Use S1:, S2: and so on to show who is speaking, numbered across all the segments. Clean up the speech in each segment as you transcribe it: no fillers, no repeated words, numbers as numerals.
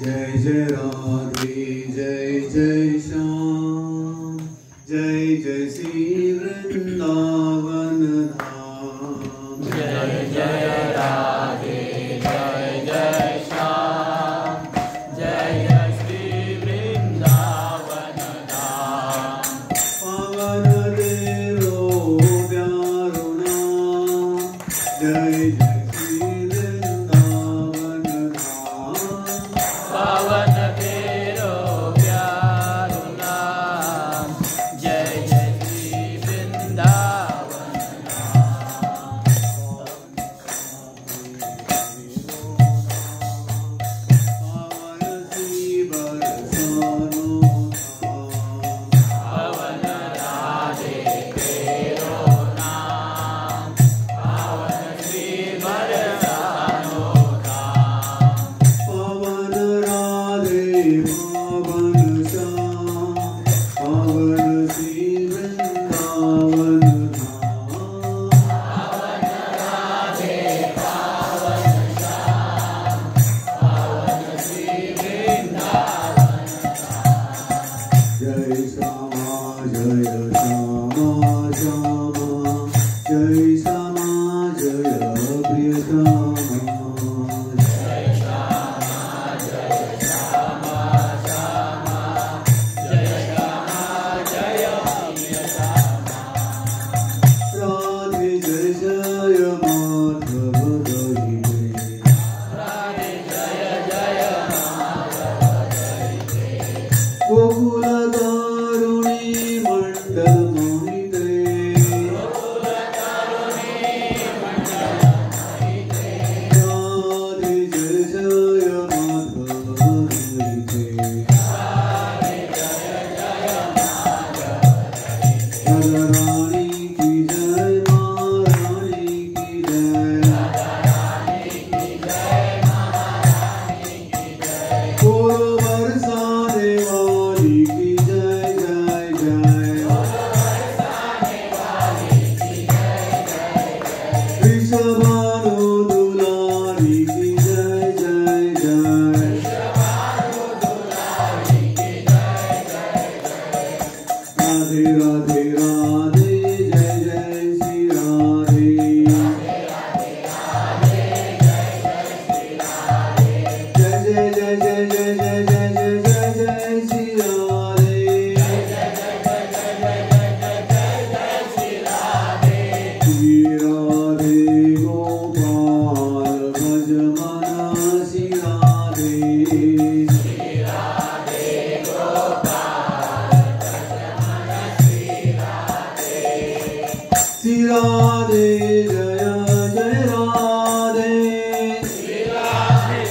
S1: जय जय राधे जय जय श्याम जय जय श्री वृंदावन धाम
S2: जय जय राधे जय जय श्याम जय जय श्री वृंदावन धाम
S1: पवन देरो प्यारो नाम जय जय श्री वृंदावन धाम
S2: पवन तेरो प्यारो नाम जय जय श्री वृंदावन
S1: पावन सी बरसानो
S2: पवन राधे तेरो नाम पावन श्री बरसानो धाम
S1: पवन राधे पावन श्याम पावन श्री वृंदावन धाम
S2: पवन राधे पावन श्याम पावन श्री वृंदावन
S1: जय श्यामा जय श्यामा श्यामा जय श्यामा जय प्रिय श्यामा
S2: जय श्यामा जय श्यामा श्यामा जय श्यामा जय प्रिय श्यामा
S1: राधे जय जय माधव गहिरे
S2: राधे जय जय माधव जय जय
S1: गोकुल दारुणी मंडल मोहिते
S2: गोकुल तरुणी मंडल मोहिते
S1: राधे जय जय माधव गहिरे
S2: राधे जय जय माधव जय जय
S1: रानी की जय महारानी की जय
S2: रानी की जय महारानी की जय
S1: बोलो बरसाने वाली की जय जय जय
S2: बरसाने वाली की जय जय जय
S1: वृषभानु दुलारी की जय जय जय
S2: शबानु दुलारी की जय जय जय
S1: राधे राधे राधे जय जय श्री राधे
S2: राधे राधे जय जय श्री राधे
S1: जय जय जय जय जय जय जय जय जय जय श्री राधे
S2: जय जय जय जय जय जय जय जय श्री राधे
S1: श्री राधे गोपाल भज मन श्री राधे
S2: श्री राधे गोपाल भज मन श्री राधे
S1: श्री राधे जय जय राधे
S2: श्री राधे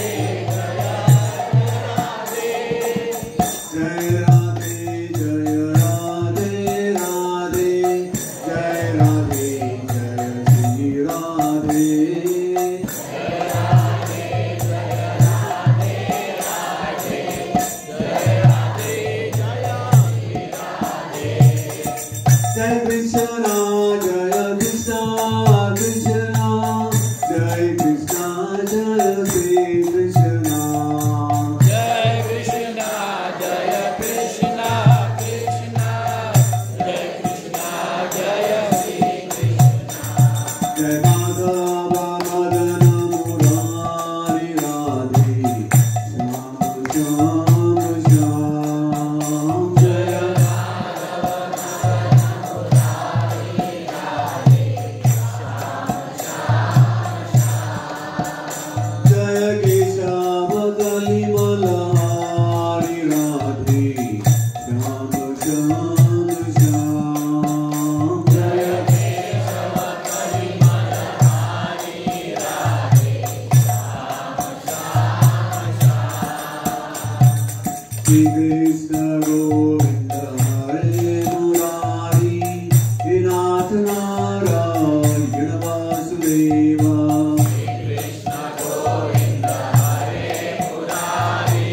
S2: जय राधे
S1: जय राधे जय राधे राधे जय राधे जय श्री राधे जय कृष्णा जय कृष्णा कृष्णा जय कृष्णा जय श्री कृष्णा
S2: जय कृष्णा जय कृष्णा कृष्णा जय कृष्णा जय श्री कृष्णा
S1: जय माधव मदन मुरारी राधे श्याम श्याम श्याम
S2: जय माधव मदन मुरारी राधे श्याम श्याम श्याम
S1: जय केशव कली मल्हारी राधे श्याम श्याम श्याम
S2: जय केशव कली मल्हारी राधे श्याम श्याम श्याम
S1: श्री कृष्ण गोविंद हरे मुरारी हे नाथ नारायण वासुदेवा
S2: कृष्ण गोविंद हरे मुरारी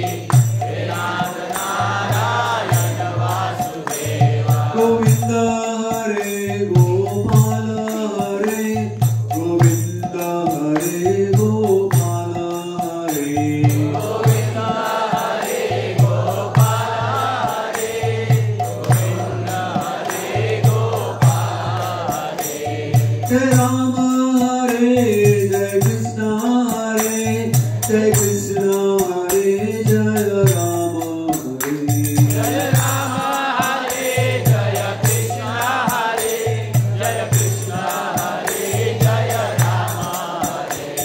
S2: हे नाथ नारायण वासुदेवा
S1: गोविंद हरे गोपाल हरे गोविंद हरे गोपाल हरे
S2: Govind
S1: Rama Hare Jai Krishna Hare Jai Krishna Hare Jaya Rama Hare
S2: Jaya Rama Hare Jaya Krishna Hare Jaya Krishna Hare Jaya Rama Hare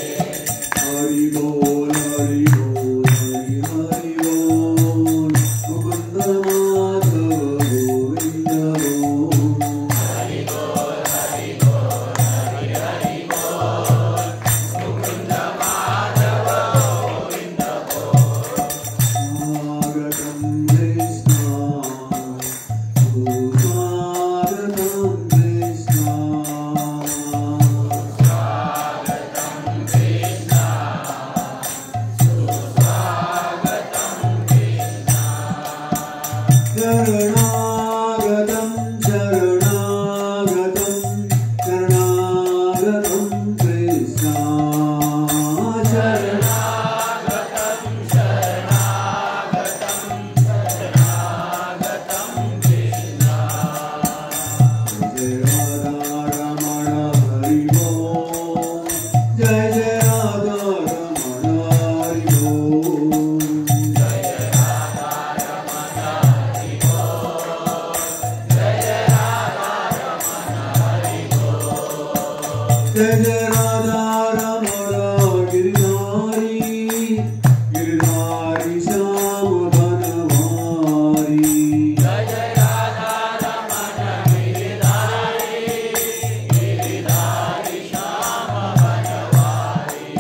S1: Hari Bol Hari Bol Hari Hari Bol Mukunda Madhava Govinda Bol
S2: Hari Bol Hari Bol Hari Hari Bol Mukunda Madhava Govinda Bol
S1: Swagatam Krishna Swagatam Krishna
S2: Swagatam Krishna Swagatam Krishna
S1: Sharanaagatam Sharanaagatam Sharanaagatam Krishna
S2: Sharanagatam Sharanagatam Sharanagatam Krishna
S1: Jai Radha Ramana Hari Bol Jai Jai Radha Ramana Hari Bol
S2: Jaya Radha Ramana Hari Bol Jaya Radha Ramana Hari Bol
S1: Jai Jai Radha Ramana Giridhari Giridhari Shyam Dhanvari
S2: Jaya Radha Ramana Giridhari Giridhari Shyama Banavari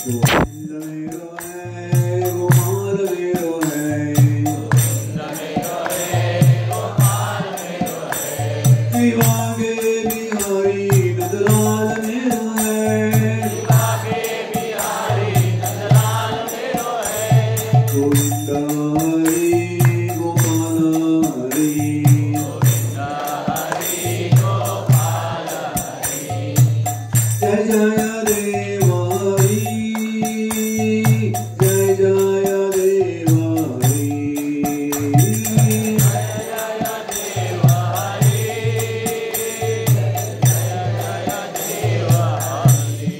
S1: Govinda mero hai Gopal mero hai
S2: Govinda mero hai Gopal mero hai
S1: Divange Bihari Nandlal mero hai
S2: Divange Bihari Nandlal mero hai
S1: Govinda Hari Gopal Hari
S2: Govinda Hari Gopal Hari
S1: Jai Jaya Deva Hari Jai Jaya Deva Hari
S2: Jaya Jaya Deva Hari Jaya Jaya Deva Hari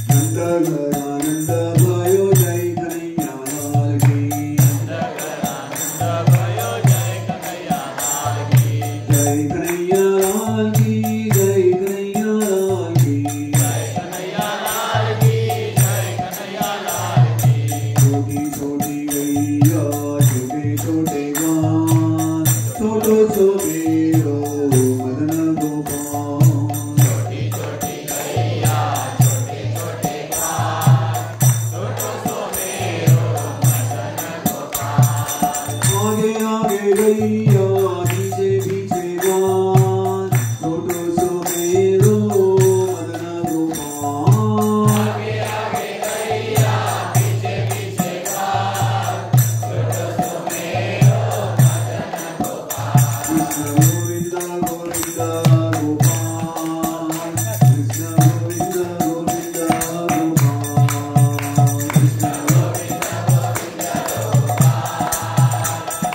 S1: Nanda Nanda Bhayo Jai Kanhaiya Lal ki
S2: Nanda Bhayo Jai Kanhaiya Lal ki
S1: Jai Kanhaiya Lal ki Jai Kanhaiya Lal ki
S2: Jai Kanhaiya Lal ki Jai Kanhaiya Lal ki
S1: छोटी छोटी गैया छोटे छोटे गान छोटो so मेरो मदन गोपाल
S2: छोटी छोटी गैया छोटे छोटे गान छोटो सो मेरो मदन गोपाल
S1: आगे आगे गैया पीछे पीछे गान छोटो सो मेरो मदन गोपाल
S2: आगे आगे गैया पीछे पीछे गान छोटो सो मेरो मदन गोपाल
S1: कृष्ण गोविंदा गोविंदा गोपाल कृष्ण गोविंदा गोविंदा गोपाल कृष्ण
S2: गोविंदा गोविंदा गोपाल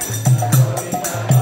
S2: कृष्ण गोविंदा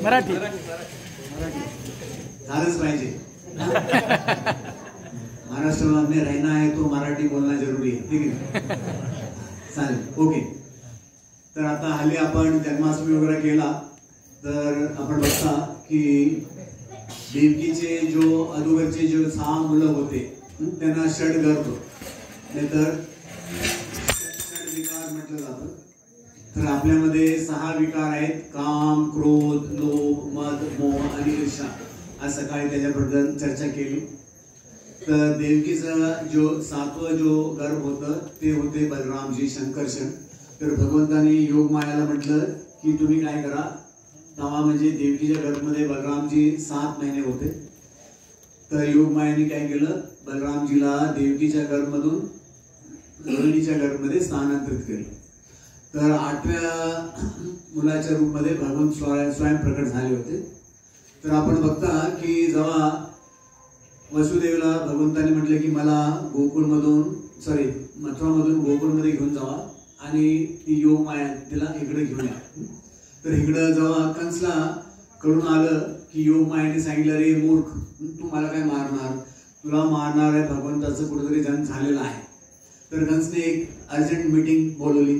S3: मराठी
S1: झालंच पाहिजे. महाराष्ट्रामध्ये रहना है तो मराठी बोलना जरुरी आहे, ठीक आहे. चालेल, ओके. तर आता हल्ली आपण जन्माष्टमी वगैरे केला तर आपण बघता की देवकीचे जो अगोदरचे जो 6 मुलं होते त्यांना षडगर्भ नाहीतर षडविकार म्हटलं जातं. तर आपल्यामध्ये 6 विकार आहेत: काम, क्रोध, लोभ, मद, मोह आणि ईर्ष्या. आज सकाळी त्याच्याबद्दल चर्चा केली. तर देवकीचा जो 7वं जो गर्भ होतं ते होते बलरामजी, शंकरषण. तर भगवंताने योगमायाला म्हटलं की तुम्ही काय करा. तेव्हा म्हणजे देवकीच्या गर्भमध्ये बलरामजी 7 महिने होते. तर योगमायाने काय केलं, बलरामजीला देवकीच्या गर्भमधून रोहिणीच्या गर्भमध्ये स्थानांतरित केलं. तर 8व्या मुलाच्या रूपमध्ये भगवंत स्वयं प्रकट झाले होते. तर आपण बघता की जेव्हा वसुदेवला भगवंताने म्हटलं की मला मथुरामधून गोकुळमध्ये घेऊन जावा आणि ती योगमाया तिला इकडे घेऊन या. तर इकडं जेव्हा कंसला कळून आलं की योगमायाने सांगितलं, रे मूर्ख, तू मला काय मारणार, तुला मारणार आहे भगवंताचं कुठेतरी जन्म झालेला आहे. तर कंसने एक अर्जंट मीटिंग बोलवली.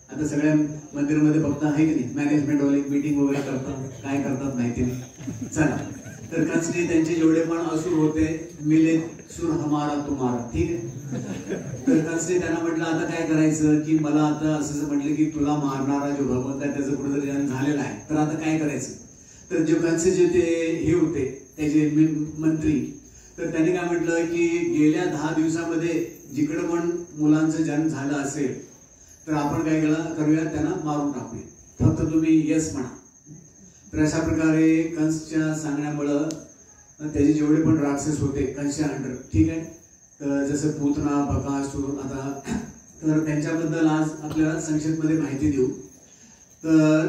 S1: आता सगळ्या मंदिरामध्ये बघता आहे की नाही, मॅनेजमेंट वाले मीटिंग वगैरे करतात, काय करतात माहिती नाही. चला, तर कंसने त्यांचे जेवढे पण असुर होते, मिले सुर हमारा तुम्हारा, ठीक आहे. तर कंसने त्यांना म्हटलं आता काय करायचं की मला आता असं म्हटलं की तुला मारणारा जो भगवंत आहे त्याचं कुठेतरी जन्म झालेला आहे, तर आता काय करायचं. तर जे कंस जे ते हे होते त्याचे मंत्री, तर त्यांनी काय म्हटलं की गेल्या 10 दिवसामध्ये जिकडे पण मुलांचा जन्म झाला असेल तर आपण काय करूया, त्यांना मारून टाकूया, फक्त तुम्ही यस म्हणा. तर अशा प्रकारे कंसच्या सांगण्यामुळं त्याचे जेवढे पण राक्षस होते कंसच्या अंडर, ठीक आहे. तर जसं पूतना, बकासूर, आता तर त्यांच्याबद्दल आज आपल्याला संक्षेपमध्ये माहिती देऊ. तर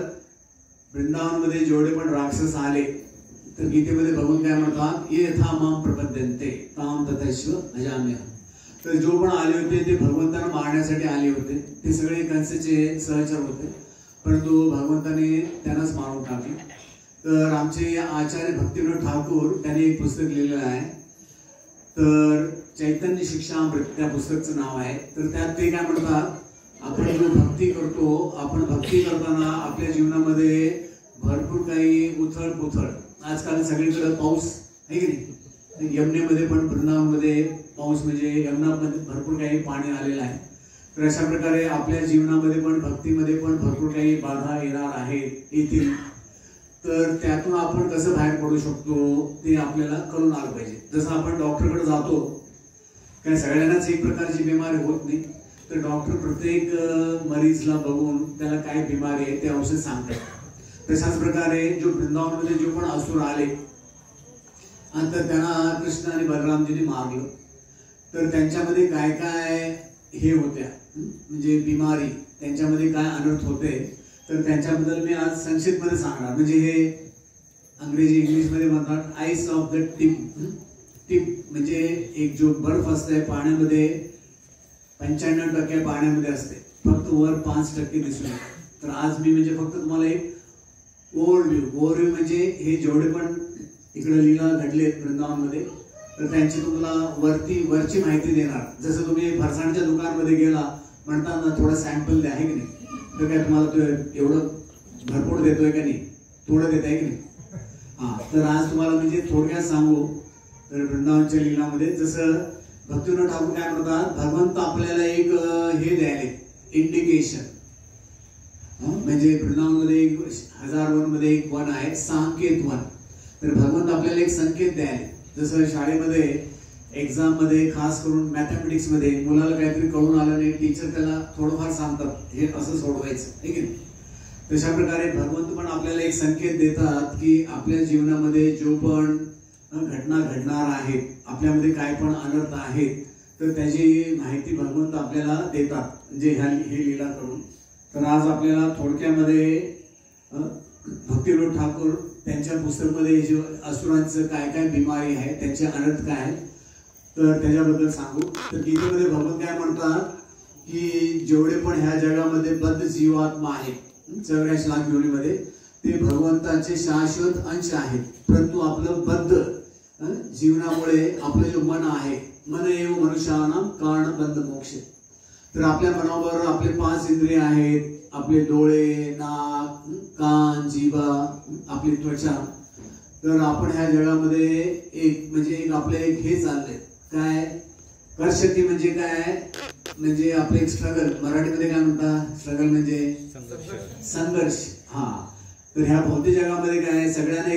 S1: वृंदावनमध्ये जेवढे पण राक्षस आले तर गीतेमध्ये भगवान काय म्हणतात, ये यथा माम प्रपद्यन्ते ताम तथैव भजाम्यहम्. तर जो पण आले होते ते भगवंतांना मारण्यासाठी आले होते. ते सगळे कंसचे सहचर होते, परंतु भगवंताने त्यांनाच मारून टाकले. तर आमचे आचार्य भक्तिविनोद ठाकूर त्यांनी एक पुस्तक लिहिलेलं आहे. तर चैतन्य शिक्षामृत त्या पुस्तकाचं नाव आहे. तर त्यात ते काय म्हणतात, आपण जो भक्ती करतो, आपण भक्ती करताना आपल्या जीवनामध्ये भरपूर काही उथळ पुथळ, आजकाल सगळीकडे पाऊस आहे की नाही, यमुनेमध्ये पण वृंदावनमध्ये पाऊस म्हणजे यमुनामध्ये भरपूर काही पाणी आलेलं आहे. तर अशा प्रकारे आपल्या जीवनामध्ये पण भक्तीमध्ये पण भरपूर काही बाधा येणार आहेत येतील. तर त्यातून आपण कसं बाहेर पडू शकतो ते आपल्याला कळून आलं पाहिजे. जसं आपण डॉक्टरकडे जातो, काय सगळ्यांनाच एक प्रकारची बिमारी होत नाही, तर डॉक्टर प्रत्येक मरीजला बघून त्याला काय बिमारी आहे ते औषध सांगतात. तशाच प्रकारे जो वृंदावनमध्ये जो पण असुर आले तर त्यांना कृष्ण आणि बलरामजींनी मारलं, तर त्यांच्यामध्ये काय काय हे होत्या म्हणजे बिमारी, त्यांच्यामध्ये काय अनर्थ होते, तर त्यांच्याबद्दल मी आज संक्षिप्तमध्ये सांगणार. म्हणजे हे अंग्रेजी इंग्लिशमध्ये म्हणतात ice of the tip. Tip म्हणजे एक जो बर्फ असते पाण्यामध्ये 95% पाण्यामध्ये असते, फक्त वर 5% दिसून येते. तर आज मी म्हणजे फक्त तुम्हाला एक ओव्हरव्ह्यू म्हणजे हे जेवढे पण इकडे लीला घडले वृंदावनमध्ये तर त्यांची तुम्हाला वरची माहिती देणार. जसं तुम्ही फरसाणच्या दुकानमध्ये गेला म्हणतात ना थोडं सॅम्पल द्या, आहे की नाही, तर काय तुम्हाला तो एवढं भरपूर देतोय का नाही, थोडं देत आहे की नाही. तर आज तुम्हाला म्हणजे थोडक्यात सांगू तर वृंदावनच्या लीलामध्ये जसं भक्तिविनोद ठाकूर काय म्हणतात, भगवंत आपल्याला एक हे द्यायले इंडिकेशन. म्हणजे वृंदावनमध्ये 1001 मध्ये एक वन आहे सांकेत वन. तर भगवंत आपल्याला एक संकेत द्यायले. जसं शाळेमध्ये एक्झाम मध्ये खास करून मॅथमॅटिक्स मध्ये मुलाला काहीतरी कळून आलं नाही, टीचर त्याला थोडंफार सांगतात हे असं सोडवायचं, ठीक आहे. तशा प्रकारे भगवंत पण आपल्याला एक संकेत देतात की आपल्या जीवनामध्ये जो पण घटना घडणार आहेत, आपल्यामध्ये काय पण अनर्थ आहेत, तर त्याची माहिती भगवंत आपल्याला देतात म्हणजे हे लीला करून. तर आज आपल्याला थोडक्यामध्ये भक्तिविनोद ठाकूर त्यांच्या पुस्तकामध्ये जे असुरांचं काय काय बिमारी आहे, त्यांचे अनर्थ काय आहे, तर त्याच्याबद्दल सांगू. तर गीतेमध्ये भगवंत काय म्हणतात की जेवढे पण ह्या जगामध्ये बद्ध जीवात्मा आहेत 84 लाख योनीमध्ये, ते भगवंताचे शाश्वत अंश आहेत. परंतु आपलं बद्ध जीवनामुळे आपलं जे मन आहे, मन एव मनुष्यानां कारण बंध मोक्ष. तर आपल्या मनावर आपले 5 इंद्रिय आहेत, आपले डोळे, नाक, कान, जिभा, आपली त्वचा. तर आपण ह्या जगामध्ये एक आपलं एक हे चाललंय काय कर्षती म्हणजे काय, म्हणजे आपलं एक स्ट्रगल. मराठीमध्ये काय म्हणतात स्ट्रगल म्हणजे संघर्ष. तर ह्या भौतिक जगामध्ये काय सगळ्यांचा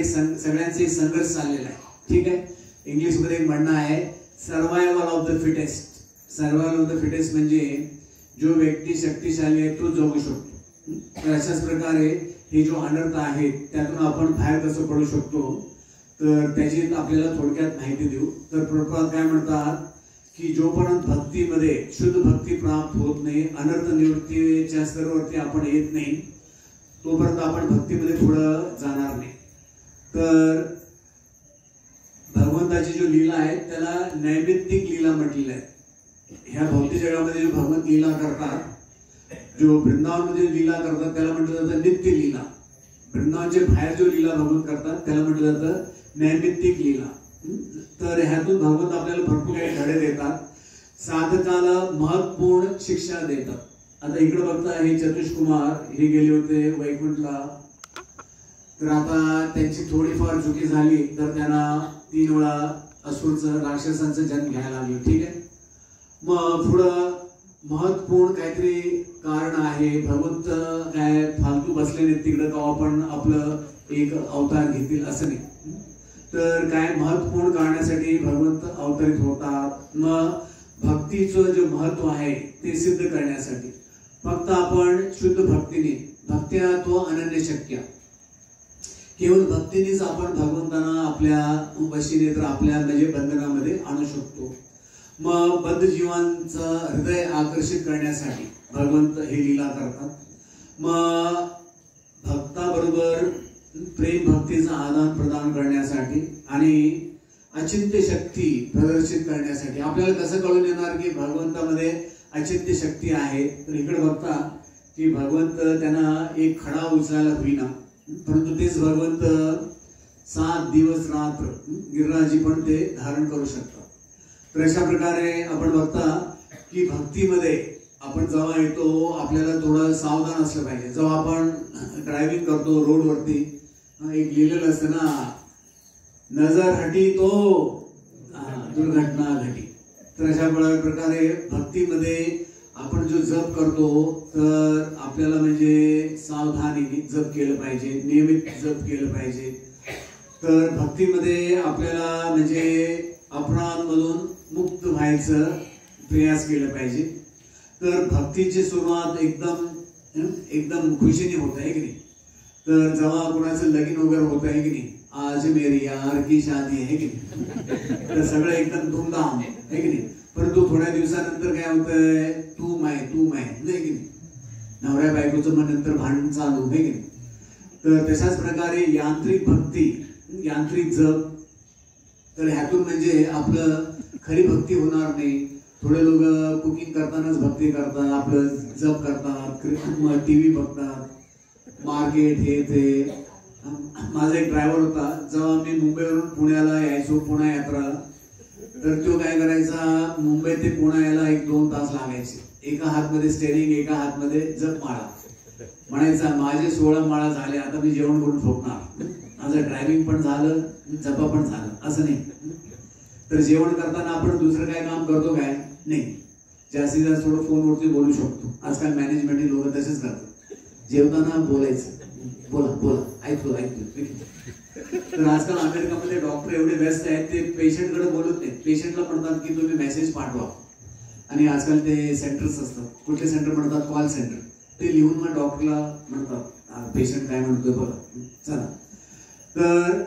S1: एक संघर्ष चाललेला आहे, ठीक आहे. इंग्लिशमध्ये एक म्हणणं आहे survival of the fittest. Survival of the fittest म्हणजे जो व्यक्ती शक्तिशाली आहे तो जगू शकतो. तर अशाच प्रकारे हे जो अनर्थ आहेत त्यातून आपण बाहेर कसं पडू शकतो तर त्याची आपल्याला थोडक्यात माहिती देऊ. तर प्रभुपाद काय म्हणतात की जोपर्यंत भक्तीमध्ये शुद्ध भक्ती प्राप्त होत नाही, अनर्थ निवृत्तीच्या स्तरावरती आपण येत नाही, तोपर्यंत आपण भक्तीमध्ये पुढं जाणार नाही. तर भगवंताची जो लीला आहे त्याला नैमित्तिक लीला म्हटलेलं आहे. ह्या भौतिक जगामध्ये जो भगवंत लीला करतात, जो वृंदावनमध्ये लीला करतात त्याला म्हटलं जातं नित्य लीला. वृंदावनच्या बाहेर जो लीला भगवंत करतात त्याला म्हटलं जातं नैमित्तिक लीला. तर ह्यातून भगवंत आपल्याला भरपूर काही धडे देतात, साधकाला महत्वपूर्ण शिक्षा देतात. आता इकडे बघता हे चतुष्कुमार हे गेले होते वैकुंठला, तर आता त्यांची थोडीफार चुकी झाली तर त्यांना 3 वेळा असुरचं राक्षसांचा जन्म घ्यायला लागलं, ठीक आहे. मग पुढं महत्वपूर्ण काहीतरी कारण आहे, भगवंत काय फालतू बसले नाही तिकडं का आपण आपलं एक अवतार घेतील असं नाही. तर काय महत्वपूर्ण कारणासाठी भगवंत अवतरित होतात. मग भक्तीचं जे महत्व आहे ते सिद्ध करण्यासाठी फक्त आपण शुद्ध भक्तीने, भक्त्या तो अनन्य शक्य, केवळ भक्तीनेच आपण भगवंतांना आपल्या वशीने तर आपल्या म्हणजे बंधनामध्ये आणू शकतो. मग बद्ध जीवांचं हृदय आकर्षित करण्यासाठी भगवंत हे लीला करतात. मग भक्ताबरोबर प्रेम भक्तीचं आदान प्रदान करण्यासाठी आणि अचिंत्य शक्ती प्रदर्शित करण्यासाठी. आपल्याला कसं कळून येणार की भगवंतामध्ये अचिंत्य शक्ती आहे, तर इकडे बघता की भगवंत त्यांना एक खडा उचलायला होईना, परंतु तेच भगवंत 7 दिवस रात्र गिरिराजी पण ते धारण करू शकतात. तर अशा प्रकारे आपण बघता की भक्तीमध्ये आपण जेव्हा येतो आपल्याला थोडं सावधान असलं पाहिजे. जेव्हा आपण ड्रायव्हिंग करतो रोडवरती एक लिहिलेलं असतं ना, नजर हटी तो दुर्घटना घटी. तर अशा प्रकारे भक्तीमध्ये आपण जो जप करतो तर आपल्याला म्हणजे सावधानीने जप केलं पाहिजे, नियमित जप केलं पाहिजे. तर भक्तीमध्ये आपल्याला म्हणजे अपराधांमधून मुक्त व्हायचं प्रयास केला पाहिजे. तर भक्तीची सुरुवात एकदम खुशीने होत आहे की नाही. तर जेव्हा कोणाचं लगीन वगैरे होत आहे की नाही, आज मेरी यार की शादी आहे की नाही, तर सगळं एकदम धूमधाम आहे की नाही. परंतु थोड्या दिवसानंतर काय होतंय, तू माय नाही की नाही, नवऱ्या बायकोचं मग नंतर भांडण चालू आहे की नाही. तर तशाच प्रकारे यांत्रिक भक्ती, यांत्रिक जप, तर ह्यातून म्हणजे आपलं खरी भक्ती होणार नाही. थोडे लोक कुकिंग करतानाच भक्ती करतात, आपलं जप करतात, टीव्ही बघतात, मार्केट हे ते. माझा एक ड्रायव्हर होता, जेव्हा मी मुंबईवरून पुण्याला यायचो, पुणा यात्रा, तर तो काय करायचा, मुंबई ते पुणा यायला 1-2 तास लागायचे. एका हातमध्ये स्टेरिंग, एका हातमध्ये जप माळा. म्हणायचा माझे 16 माळा झाले, आता मी जेवण करून झोपणार. माझं ड्रायव्हिंग पण झालं, जपा पण झालं, असं नाही. तर जेवण करताना आपण दुसरं काय काम करतो काय नाही, जास्तीत जास्त थोडं फोनवरती बोलू शकतो. आजकाल मॅनेजमेंट लोक तसेच करतात, जेवताना बोलायचं, बोला ऐकतो. तर आजकाल अमेरिकामध्ये डॉक्टर एवढे व्यस्त आहेत, ते पेशंटकडे बोलत नाहीत. पेशंटला म्हणतात की तुम्ही मेसेज पाठवा. आणि आजकाल ते सेंटर्स असतात, कुठले सेंटर म्हणतात, कॉल सेंटर, ते लिहून मग डॉक्टरला म्हणतात पेशंट काय म्हणतोय बघा. चला, तर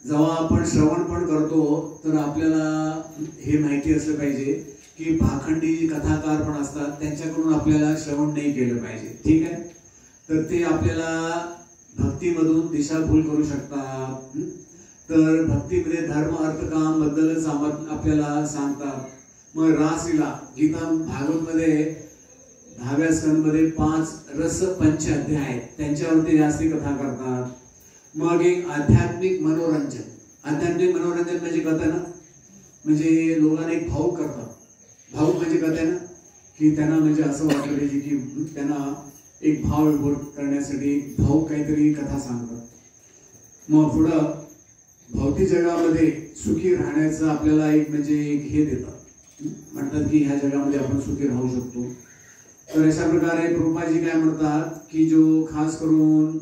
S1: जेव्हा आपण श्रवण पण करतो तर आपल्याला हे माहिती असलं पाहिजे की पाखंडी कथाकार पण असतात, त्यांच्याकडून आपल्याला श्रवण नाही केलं पाहिजे. ठीक आहे. तर ते आपल्याला भक्तीमधून दिशाभूल करू शकतात. तर भक्तीमध्ये धर्म अर्थ काम बद्दलच आपल्याला सांगतात. मग रासलीला, गीता भागवत मध्ये 10व्या स्कंदमध्ये 5 रस पंच अध्याय आहेत, त्यांच्यावरती जास्ती कथा करतात. मग एक आध्यात्मिक मनोरंजन. आध्यात्मिक मनोरंजन म्हणजे कथा ना, म्हणजे लोकांना एक भाऊक करतात. भाऊक म्हणजे कथा ना, की त्यांना म्हणजे असं वाटलं पाहिजे की त्यांना एक भाव विभोर करण्यासाठी भाऊक काहीतरी कथा सांगतात. मग पुढं भौतिक जगामध्ये सुखी राहण्याचं आपल्याला एक म्हणजे एक हे देतात, म्हणतात की ह्या जगामध्ये आपण सुखी राहू शकतो. तर अशा प्रकारे प्रभुपादजी काय म्हणतात की जो खास करून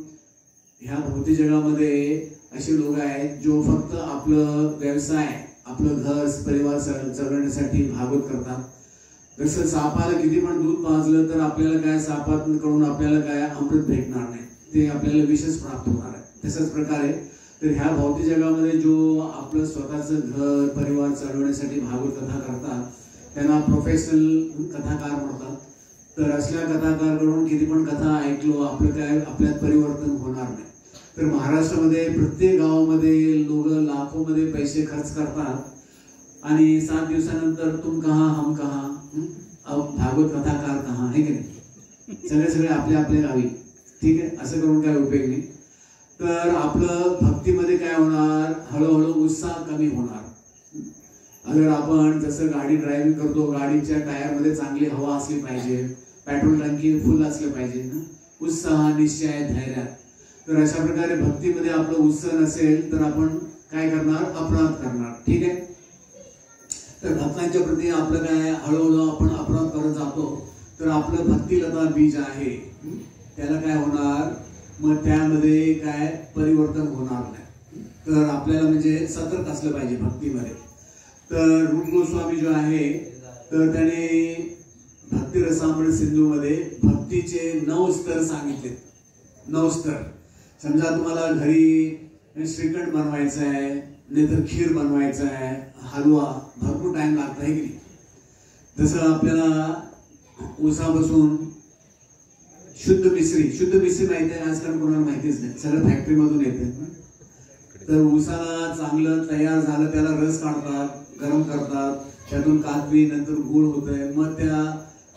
S1: ह्या भौतिक जगामध्ये असे लोक आहेत जो फक्त आपलं व्यवसाय, आपलं घर परिवार चालवण्यासाठी भागवत करतात. जसं सापाला किती पण दूध पाजलं तर आपल्याला काय, सापाकडून आपल्याला काय अमृत भेटणार नाही, ते आपल्याला विषच प्राप्त होणार आहे. तशाच प्रकारे तर ह्या भौतिक जगामध्ये जो आपलं स्वतःचं घर परिवार चालवण्यासाठी भागवत कथा करतात त्यांना प्रोफेशनल कथाकार म्हणतात. तर असल्या कथाकारकडून किती पण कथा ऐकलो आपलं काय आपल्यात परिवर्तन होणार नाही. तर महाराष्ट्रामध्ये प्रत्येक गावामध्ये लोक लाखोमध्ये पैसे खर्च करतात आणि 7 दिवसानंतर तुम कहा हम कहा, भागवत कथाकार कहा, आहे की नाही. सगळे आपल्या गावी. ठीक आहे, असं करून काय उपयोग नाही. तर आपलं भक्तीमध्ये काय होणार, हळूहळू उत्साह कमी होणार. अगर आपण जसं गाडी ड्रायव्हिंग करतो, गाडीच्या टायरमध्ये चांगली हवा असली पाहिजे, पेट्रोल टंकी फुल असलं पाहिजे ना, उत्साह निश्चय धैर्य. तर अशा प्रकारे भक्तीमध्ये आपलं उत्साह नसेल तर आपण काय करणार, अपराध करणार. ठीक आहे. तर भक्तांच्या प्रती आपलं काय हळूहळू आपण अपराध करत जातो तर आपलं भक्तिलता बीज आहे त्याला काय होणार, मग त्यामध्ये काय परिवर्तन होणार नाही. तर आपल्याला म्हणजे सतर्क असलं पाहिजे भक्तीमध्ये. तर रूप गोस्वामी जो आहे तर त्याने भक्ती रसामृत सिंधू मध्ये भक्तीचे 9 स्तर सांगितले. 9 स्तर. समजा तुम्हाला घरी श्रीखंड बनवायचं आहे, नाहीतर खीर बनवायचं आहे, हलवा, भरपूर टाइम लागतो आहे की नाही. जसं आपल्याला ऊसापासून शुद्ध मिश्री माहिती आहे, आजकाल कोणाला माहितीच नाही, सगळं फॅक्टरी मधून येते. तर ऊसाला चांगलं तयार झालं त्याला रस काढतात, गरम करतात, त्यातून काकवी, नंतर गुळ होतंय, मग त्या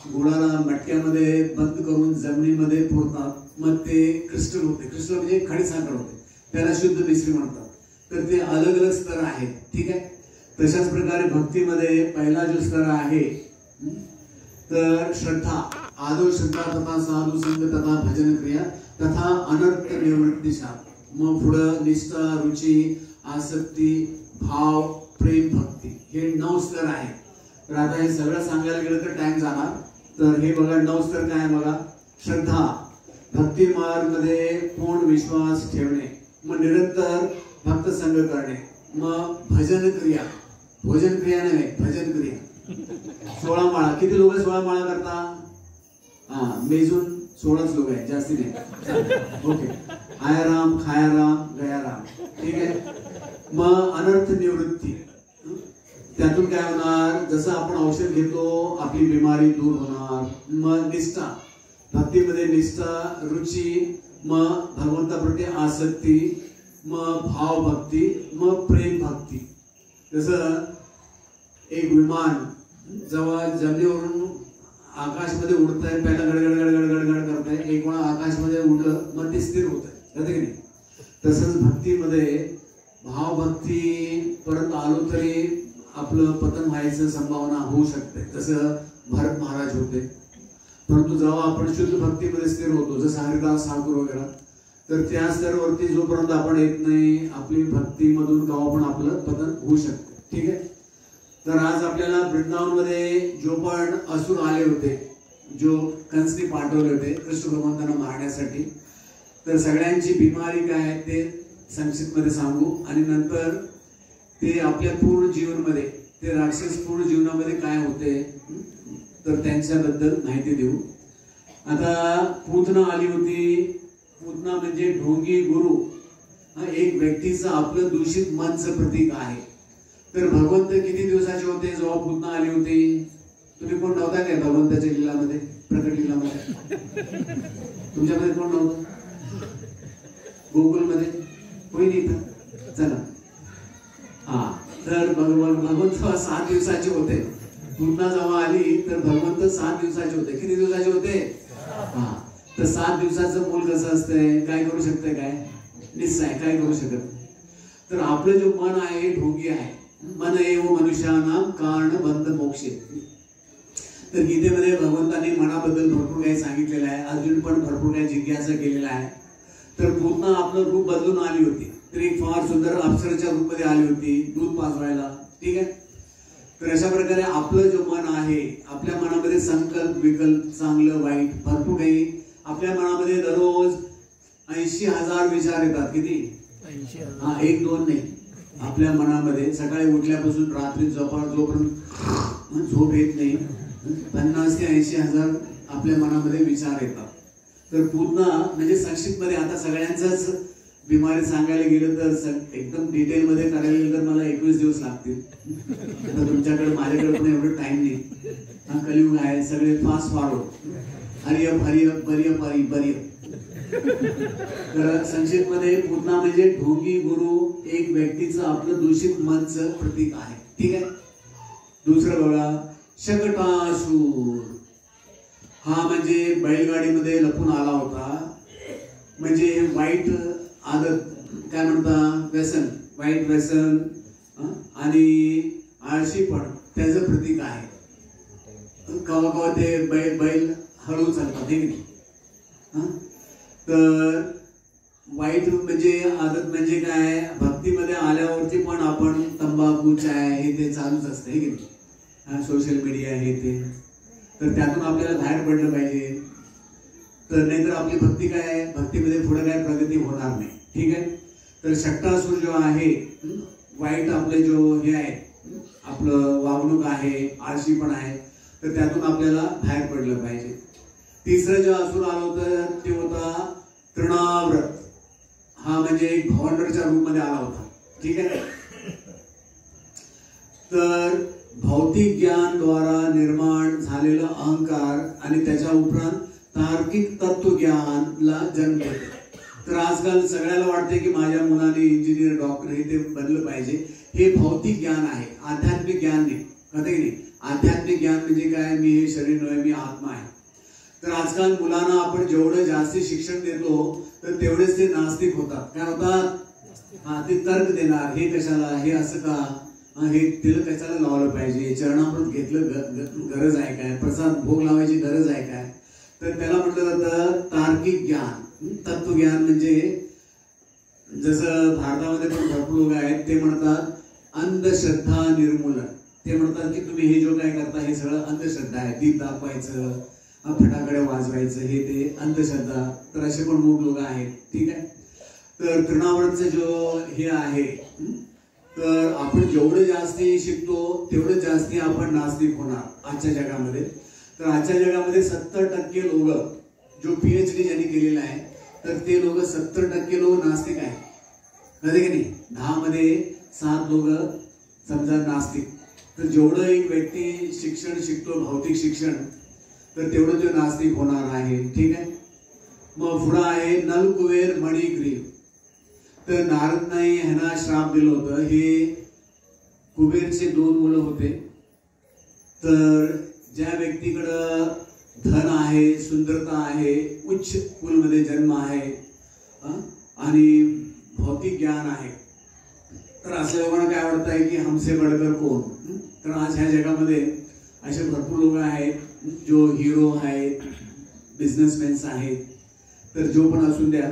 S1: गुळाला मटक्यामध्ये बंद करून जमिनीमध्ये पुरतात, मग ते क्रिस्टल होते. क्रिस्टल म्हणजे खडीसाखर होते, त्याला शुद्ध मिश्री म्हणतात. तर ते अलग अलग स्तर आहेत. ठीक आहे. तशाच प्रकारे भक्तीमध्ये पहिला जो स्तर आहे तर श्रद्धा, आदो श्रद्धा तथा साधू संग तथा भजन क्रिया तथा अनर्थ निवृत्तीशा. मग पुढं निष्ठा, रुची, आसक्ती, भाव, प्रेम, भक्ती, हे 9 स्तर आहेत. तर आता हे सगळं सांगायला गेलं तर टाइम जाणार. तर हे बघा 9 स्तर काय आहे बघा. श्रद्धा, भक्ती मार्ग मध्ये पूर्ण विश्वास ठेवणे, मग निरंतर भक्त संग करणे, मग भजन क्रिया, भोजन क्रिया नाही भजन क्रिया. 16 माळा. किती लोक 16 माळा करता? हा, मेजून 16च लोक आहेत, जास्ती नाही. ओके. आयाराम, खायाराम, गयाराम. ठीक आहे. मग अनर्थ निवृत्ती, त्यातून काय होणार? जसं आपण औषध घेतो आपली बिमारी दूर होणार. मग निष्ठा, भक्तीमध्ये निष्ठा, रुची, मग भगवंताप्रती आसक्ती, मग भाव भक्ती, मग प्रेम भक्ती. जसं एक विमान जेव्हा जमिनीवरून आकाशमध्ये उडत आहे, पहिला गडगड गडगड गडगड करत आहे, एक वेळा आकाशमध्ये उडलं मग ते स्थिर होत आहे की नाही. तसंच भक्तीमध्ये भावभक्ती परत आलो तरी आपलं पतन व्हायचं संभावना होऊ शकते. जसं भरत महाराज होते. परंतु जेव्हा आपण शुद्ध भक्तीमध्ये स्थिर होतो, जसं हरिदास ठाकूर वगैरे, तर त्या स्तरावरती जोपर्यंत आपण येत नाही आपली भक्तीमधून केव्हा पण आपलं पतन होऊ शकते. ठीक आहे. तर आज आपल्याला वृंदावनमध्ये जो पण असुर आले होते, जो कंसने पाठवले होते कृष्ण भगवंतांना मारण्यासाठी, तर सगळ्यांची बिमारी काय आहे ते संक्षिप्त मध्ये सांगू आणि नंतर ते आपल्या पूर्ण जीवनामध्ये, ते राक्षस पूर्ण जीवनामध्ये काय होते तर त्यांच्याबद्दल माहिती देऊ. आता पूतना आली होती. पूतना म्हणजे ढोंगी गुरु, हा एक व्यक्तीचं आपलं दूषित मनचं प्रतीक आहे. तर भगवंत किती दिवसाचे होते जेव्हा पूतना आली होती? तुम्ही कोण नव्हता काय भगवंताच्या लीलामध्ये, प्रकट लीलामध्ये? तुमच्यामध्ये कोण नव्हतं? गोकुलमध्ये कोणी नाही था? चला. हा, तर भगवंत 7 दिवसाचे होते. पूतना जेव्हा आली तर भगवंत 7 दिवसाचे होते. किती दिवसाचे होते? हा. तर 7 दिवसाचं मूल कसं असतंय? काय करू शकतंय? काय निश्चय काय करू शकत. तर आपलं जो मन आहे ढोंगी आहे. मन एव मनुष्यानां कारण बंध मोक्षे. तर गीतेमध्ये भगवंतांनी मनाबद्दल भरपूर काही सांगितलेलं आहे. अर्जुन पण भरपूर काही जिज्ञासा केलेला आहे. तर पूतना आपलं रूप बदलून आली होती. तर एक फार सुंदर अप्सरेच्या रूपमध्ये आली होती दूध पाजवायला. ठीक आहे. तर अशा प्रकारे आपलं जो मन आहे, आपल्या मनामध्ये संकल्प विकल्प चांगलं वाईट भरपूर काही, आपल्या मनामध्ये दररोज 80,000 विचार येतात. किती?
S3: 80,000.
S1: हा, 1-2 नाही. आपल्या मनामध्ये सकाळी उठल्यापासून रात्री जोपर्यंत झोप येत नाही 50 ते 80,000 आपल्या मनामध्ये विचार येतात. तर पूतना म्हणजे संक्षिप्त मध्ये आता सगळ्यांचाच बिमारी सांगायला गेलं तर एकदम डिटेल मध्ये करायला गेलं तर मला 21 दिवस लागतील. आता तुमच्याकडे माझ्याकडे पण एवढं टाइम नाही. हा कलियुग आहे, सगळे फास्ट फॉरवर्ड. हरियप हरियप बरियप हरि बरियप. तर संक्षिप्त मध्ये पूतना म्हणजे ढोंगी गुरु, एक व्यक्तीचं आपलं दूषित मनचं प्रतीक आहे. ठीक आहे. दुसरं बघा, शकटासूर. हा म्हणजे बैलगाडीमध्ये लपून आला होता. म्हणजे वाईट आदत, काय म्हणता, व्यसन, वाईट व्यसन आणि आळशीपण त्याचं प्रतीक आहे. कवा कवा ते बैल हळू चालतात. ठीक आहे. तर वाईट म्हणजे आदत म्हणजे काय? भक्तीमध्ये आल्यावरती पण आपण तंबाखू, चाय हे ते चालूच असतं. हे की नाही, सोशल मीडिया हे ते. तर त्यातून आपल्याला बाहेर पडलं पाहिजे. तर नाहीतर आपली भक्ती काय, भक्तीमध्ये पुढे काय प्रगती होणार नाही. ठीक आहे. तर शकटासूर जो आहे, वाईट आपले जो हे आहे, आपलं वागणूक आहे, आळशी पण आहे, तर त्यातून आपल्याला बाहेर पडलं पाहिजे. तिसरं जो असुर आलं होतं ते होता तृणाव्रत. हा म्हणजे एक भवंडरच्या रूपमध्ये आला होता. ठीक आहे. तर भौतिक ज्ञान द्वारा निर्माण झालेला अहंकार आणि त्याच्या उपरांत तार्किक तत्वज्ञानला जन्म देतो. तर आजकाल सगळ्याला वाटते की माझ्या मुलाने इंजिनियर, डॉक्टर हे ते बनलं पाहिजे. हे भौतिक ज्ञान आहे, आध्यात्मिक ज्ञान नाही. कधी नाही. आध्यात्मिक ज्ञान म्हणजे काय? मी हे शरीर नव्हे, मी आत्मा आहे. तर आजकाल मुलांना आपण जेवढं जास्त शिक्षण देतो तर तेवढेच ते नास्तिक होतात. काय होतात? हा, ते तर्क देणार. हे कशाला, हे असं का, हे तिला कशाला लावलं पाहिजे, चरणामृत घेतलं गरज आहे काय, प्रसाद भोग लावायची गरज आहे काय. तर त्याला म्हटलं जातं तार्किक ज्ञान, तत्वज्ञान. म्हणजे जसं भारतामध्ये पण भरपूर लोक आहेत ते म्हणतात अंधश्रद्धा निर्मूलन. ते म्हणतात की तुम्ही हे जो काय करता हे सगळं अंधश्रद्धा आहे, दीप दाखवायचं, फटाकडे वाजवायचं, हे ते अंधश्रद्धा. तर असे पण मूग लोक आहेत. ठीक आहे. तर तृणावरचं जो हे आहे, तर आपण जेवढं जास्ती शिकतो तेवढं जास्ती आपण नास्तिक होणार आजच्या जगामध्ये. तर आजच्या जगामध्ये 70% लोक जो PhD ज्यांनी केलेला आहे, तर ते लोक 70% लोक नास्तिक आहेत. कळते की नाही? 10 मध्ये 7 लोक समजा नास्तिक. तर जेवढं एक व्यक्ती शिक्षण शिकतो, भौतिक शिक्षण, तर तेवढं तो नास्तिक होणार आहे. ठीक आहे. मग पुढं आहे नलकुबेर मणिग्रीव. तर नारदनाई ह्यांना श्राप दिलं होतं. हे कुबेरचे 2 मुलं होते. तर ज्या व्यक्तीकडं धन आहे, सुंदरता आहे, उच्च कुलमध्ये जन्म आहे आणि भौतिक ज्ञान आहे, तर असं लोकांना काय वाटत आहे की हमसे बडकर कोण. तर आज ह्या जगामध्ये असे भरपूर लोक आहेत जो हिरो आहेत, बिझनेसमॅन्स आहेत. तर जो पण असू द्या,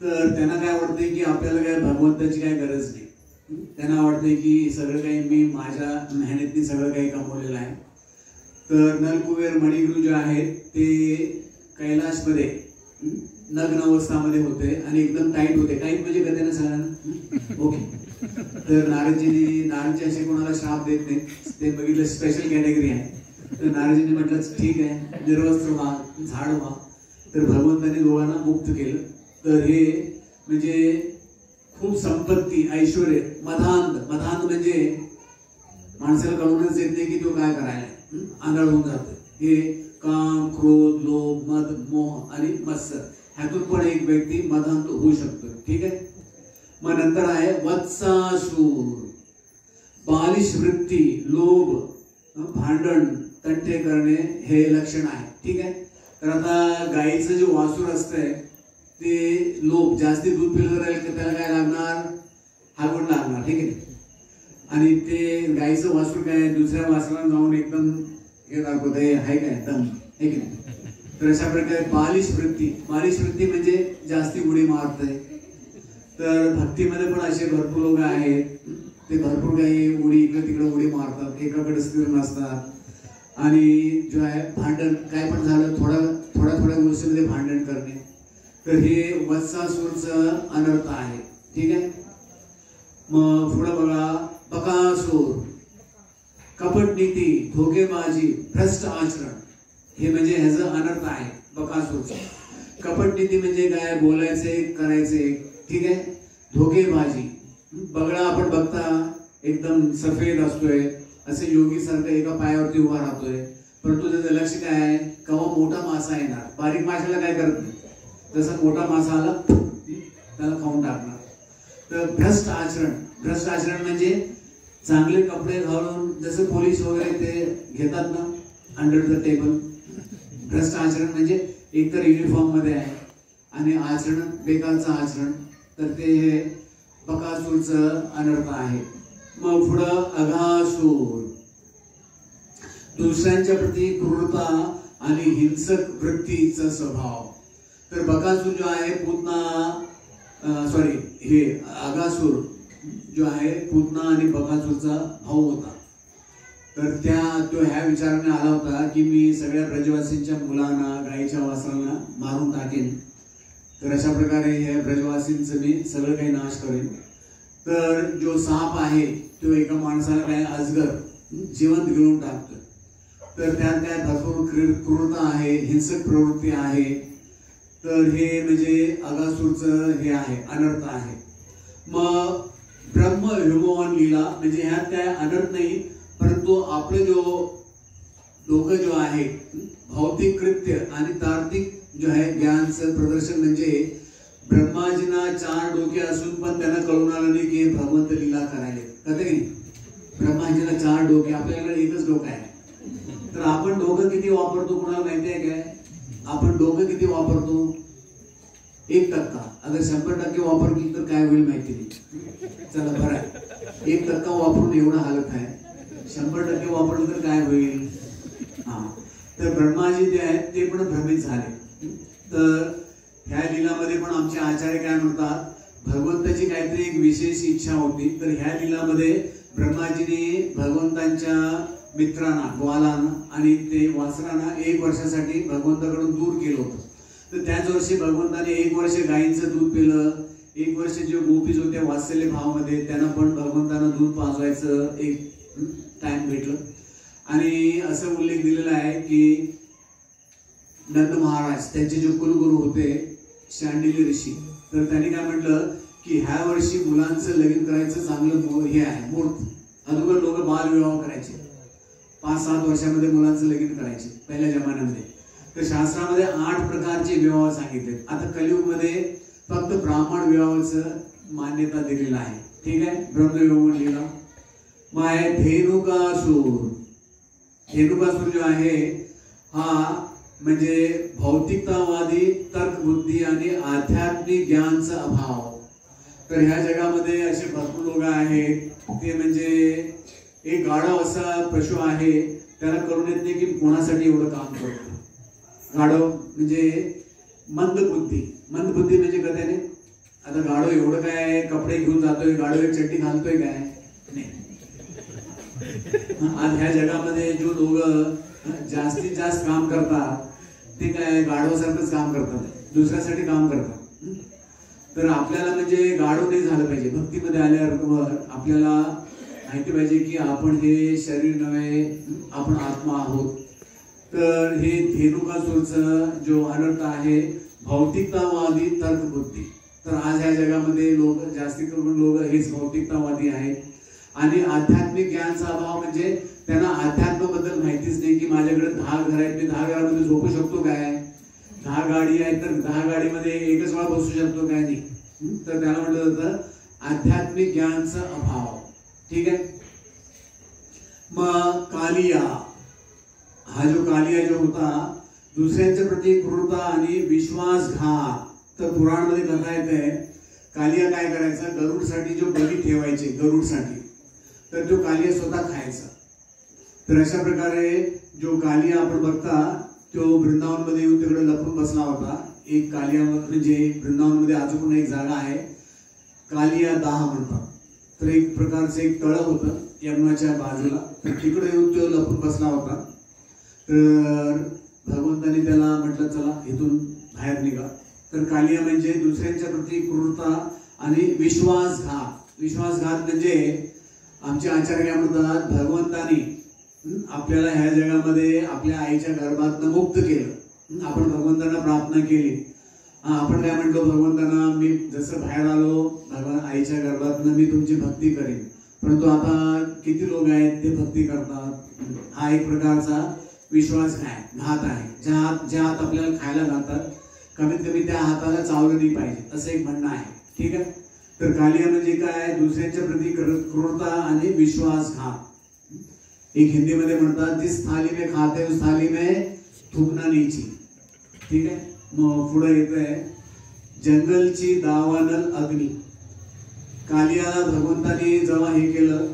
S1: तर त्यांना काय वाटतंय की आपल्याला काय भगवंताची काय गरज नाही. त्यांना वाटतंय की सगळं काही मी माझ्या मेहनतीने सगळं काही कमवलेलं आहे. तर नलकुबेर मणिग्रू जे आहेत ते कैलाशमध्ये नग्न अवस्थामध्ये होते आणि एकदम टाईट होते. टाईट म्हणजे कधी ना सगळ्यांना ओके. तर नारदजी असे कोणाला श्राप देत नाही. ते बघितलं स्पेशल कॅटेगरी आहे. तर नारदजीने म्हटलं ठीक आहे, निर्वस्त्र व्हा, झाड व्हा. तर भगवंताने दोघांना मुक्त केलं. तर हे म्हणजे खूप संपत्ती, ऐश्वर्य, मधांत म्हणजे माणसाला कळूनच येत नाही की तो काय करायला, आंधळ होऊन जातं. हे काम, क्रोध, लोभ, मद, मोह आणि मत्सर ह्यातून पण एक व्यक्ती मधांत होऊ शकतो. ठीक आहे. मग नंतर आहे वत्सासूर. बालिश वृत्ती, लोभ, भांडण, तंटे करणे हे लक्षण आहे. ठीक आहे. तर आता गाईचं जे वासूर असतंय ते लोभ, जास्ती दूध पिलं राहील तर त्याला काय लागणार, हागवण लागणार. ठीक आहे. आणि ते गाईचं वासूर काय दुसऱ्या वासराला जाऊन एकदम हे दाखवत आहे काय दम, हे की नाही. तर अशा प्रकारे बालिश वृत्ती म्हणजे जास्ती उडी मारतंय. तर भक्तीमध्ये पण असे भरपूर लोक आहेत, ते भरपूर काही उडी इकडे तिकडे उडी मारतात, एकाकडे स्थिर नसतात. आणि जो आहे भांडण, काय पण झालं थोड्या गोष्टीमध्ये भांडण करणे. तर हे वत्सासूरचं अनर्थ आहे. ठीक आहे. मग पुढे बघा बकासूर. कपट नीती, धोकेबाजी, भ्रष्ट आचरण हे म्हणजे ह्याचं अनर्थ आहे बकासूरचं. कपट नीती म्हणजे काय, बोलायचे, करायचे. ठीक आहे. धोकेबाजी, बगळा आपण बघता एकदम सफेद असतोय, असे योगी सारखं एका पायावरती उभा राहतोय, परंतु त्याचं लक्ष काय आहे, केव्हा मोठा मासा येणार. बारीक माशाला काय करत नाही, जसा मोठा मासा आला त्याला खाऊन टाकणार. तर भ्रष्ट आचरण म्हणजे चांगले कपडे घालून जसं पोलीस वगैरे ते घेतात ना अंडर द टेबल. भ्रष्ट आचरण म्हणजे एकतर युनिफॉर्म मध्ये आहे आणि आचरण बेकारचं आचरण. तर ते हे बकासूरचं अनर्थ आहे. मग पुढं अघासूर. दुसऱ्यांच्या प्रती क्रूरता आणि हिंसक वृत्तीचा स्वभाव. तर बकासूर जो आहे हे अघासूर जो आहे पूतना आणि बकासूरचा भाऊ होता. तर तो ह्या विचाराने आला होता की मी सगळ्या ब्रजवासींच्या मुलांना, गाईच्या वासरांना मारून टाकेन. तर अशा प्रकारे ह्या ब्रजवासींचं मी सगळं काही नाश करेन. तर जो साप आहे तो एका माणसाला काय अजगर जिवंत गिळून टाकतो. तर त्यात काय भरपूर क्रूरता आहे, हिंसक प्रवृत्ती आहे. तर हे म्हणजे अघासूरचं हे आहे, अनर्थ आहे. मग ब्रह्म विमोहन लीला म्हणजे ह्यात काय अनर्थ नाही, परंतु आपलं डोकं जो आहे भौतिक कृत्य आणि तार्किक जो आहे ज्ञानचं प्रदर्शन. म्हणजे ब्रह्माजींना 4 डोके असून पण त्यांना कळून आलं नाही की भगवंत लीला करायला. कळते की नाही. ब्रह्माजींना 4 डोके, आपल्याकडे एकच डोकं आहे. तर आपण डोकं किती वापरतो कुणाला माहिती आहे काय? आपण डोकं किती वापरतो? 1%. अगर 100% वापर केली तर काय होईल माहिती नाही. चला बरं आहे, 1% वापरून एवढं हालत आहे. 100% वापरलं तर काय होईल. तर ब्रह्माजी जे आहेत ते पण भ्रमित झाले. तर ह्या लीलामध्ये पण आमचे आचार्य काय म्हणतात, भगवंताची काहीतरी एक विशेष इच्छा होती. तर ह्या लीलामध्ये ब्रह्माजीने भगवंतांच्या मित्रांना ग्वालांना आणि ते वासरांना 1 वर्षासाठी भगवंताकडून दूर केलं होतं. तर त्याच वर्षी भगवंताने 1 वर्ष गायींचं दूध पिलं. 1 वर्ष जे गोपीज होत्या वात्सल्य भावामध्ये त्यांना पण भगवंतांना दूध पाजवायचं एक टाइम भेटलं. आणि असं उल्लेख दिलेला आहे की नंद महाराज त्यांचे जे कुलगुरू होते शांडिल्य ऋषी, तर त्यांनी काय म्हटलं की ह्या वर्षी मुलांचं लगीन करायचं चांगलं हे आहे मुहूर्त. अगोदर लोक बालविवाह करायचे, 5-7 वर्षामध्ये मुलांचं लगीन करायचे पहिल्या जमान्यामध्ये. तर शास्त्रामध्ये 8 प्रकारचे विवाह सांगितले. आता कलियुगमध्ये फक्त ब्राह्मण विवाहाचं मान्यता दिलेलं आहे. ठीक आहे, ब्रह्मविवाह म्हणलेला मग आहे धेनुकासूर. धेनुकासूर जो आहे हा म्हणजे भौतिकतावादी तर्कबुद्धी आणि आध्यात्मिक ज्ञानचा अभाव. तर ह्या जगामध्ये असे भरपूर लोक आहेत ते म्हणजे एक गाढव असा पशु आहे, त्याला कळून येत नाही की कोणासाठी एवढं काम करतो. गाढव म्हणजे मंदबुद्धी. मंदबुद्धी म्हणजे कथेने आता गाढव एवढं काय कपडे घेऊन जातोय, गाढव एक चड्डी घालतोय काय नाही. आज ह्या जगामध्ये जो लोक जास्तीत जास्त काम करतात ते काय गाढवासारखंच काम करतात, दुसऱ्यासाठी काम करतात. तर आपल्याला म्हणजे गाढव नाही झालं पाहिजे. भक्तीमध्ये आल्यावर आपल्याला माहिती पाहिजे की आपण हे शरीर नव्हे, आपण आत्मा आहोत. तर हे धेनुकासूरचं जो अनर्थ आहे भौतिकतावादी तर्कबुद्धी. तर आज ह्या जगामध्ये लोक जास्ती करून लोक हेच भौतिकतावादी आहेत. आणि आध्यात्मिक ज्ञानचा अभाव म्हणजे त्यांना अध्यात्माबद्दल माहितीच नाही की माझ्याकडे 10 घर आहेत, मी 10 घरामध्ये झोपू शकतो काय, 10 गाडी आहेत तर 10 गाडीमध्ये एकच वेळा बसू शकतो काय नाही. तर त्याला म्हटलं जातं आध्यात्मिक ज्ञानचा अभाव. ठीक आहे. मग कालिया, हा जो कालिया जो होता दुसऱ्यांच्या प्रती क्रूरता आणि विश्वासघात. तर पुराणमध्ये कथा येते कालिया काय करायचा, गरुडसाठी जो बली ठेवायचे गरुडसाठी, तर तो कालिया स्वतः खायचा. तर अशा प्रकारे जो कालिया आपण बघता तो वृंदावनमध्ये येऊन तिकडे लपून बसला होता. एक कालिया म्हणजे वृंदावनमध्ये अजून एक जागा आहे कालिया दाह म्हणतात. तर एक प्रकारचं एक तळं होतं यमुनाच्या बाजूला, तर तिकडे येऊन तो लपून बसला होता. तर भगवंतानी त्याला म्हटलं चला इथून बाहेर निघा. तर कालिया म्हणजे दुसऱ्यांच्या प्रती क्रूरता आणि विश्वासघात. विश्वासघात म्हणजे आमचे आचार्य काय म्हणतात भगवंतानी आपल्याला ह्या जगामध्ये आपल्या आईच्या गर्भातनं मुक्त केलं. आपण भगवंतांना प्रार्थना केली. आपण काय म्हणतो भगवंतांना मी जसं बाहेर आलो भगवान आईच्या गर्भातनं मी तुमची भक्ती करेन. परंतु आता किती लोक आहेत ते भक्ती करतात. हा एक प्रकारचा विश्वासघात आहे. ज्या हात आपल्याला खायला घालतात कमीत कमी त्या हाताला चावलं नाही पाहिजे असं एक म्हणणं आहे. ठीक आहे. तर कालिया म्हणजे काय, दुसऱ्यांच्या प्रती क्रूरता आणि विश्वासघात. एक हिंदीमध्ये म्हणतात जिस थाली में खाते उस थाली में थुकना नीची. ठीक आहे. मग पुढे येतंय जंगलची दावानल अग्नी. कालियाला भगवंतानी जेव्हा हे केलं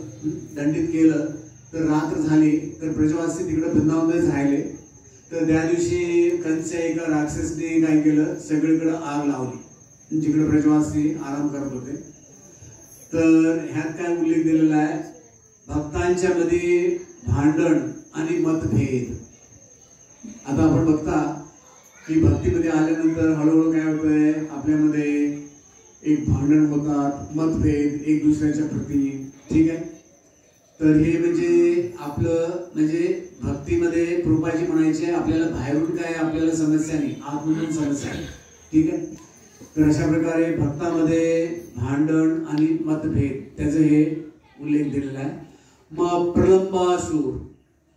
S1: दंडित केलं तर रात्र झाली. तर ब्रजवासी तिकडे वृंदावनमध्ये राहिले. तर त्या दिवशी कंस एका राक्षसने काय केलं सगळीकडे आग लावली जिकडे ब्रजवासी आराम करत होते. तर ह्यात काय उल्लेख दिलेला आहे भक्तांच्या मध्ये भांडण आणि मतभेद. आता आपण बघता की भक्तीमध्ये आल्यानंतर हळूहळू काय होतंय आपल्यामध्ये एक भांडण होतात, मतभेद एक दुसऱ्याच्या प्रती. ठीक आहे. तर हे म्हणजे आपलं म्हणजे भक्तीमध्ये कृपाजी म्हणायचे आपल्याला बाहेरून काय आपल्याला समस्या नाही, आतमधून समस्या आहे. ठीक आहे. तर अशा प्रकारे भक्तामध्ये भांडण आणि मतभेद त्याचा हे उल्लेख दिलेला आहे. मग प्रलंबासूर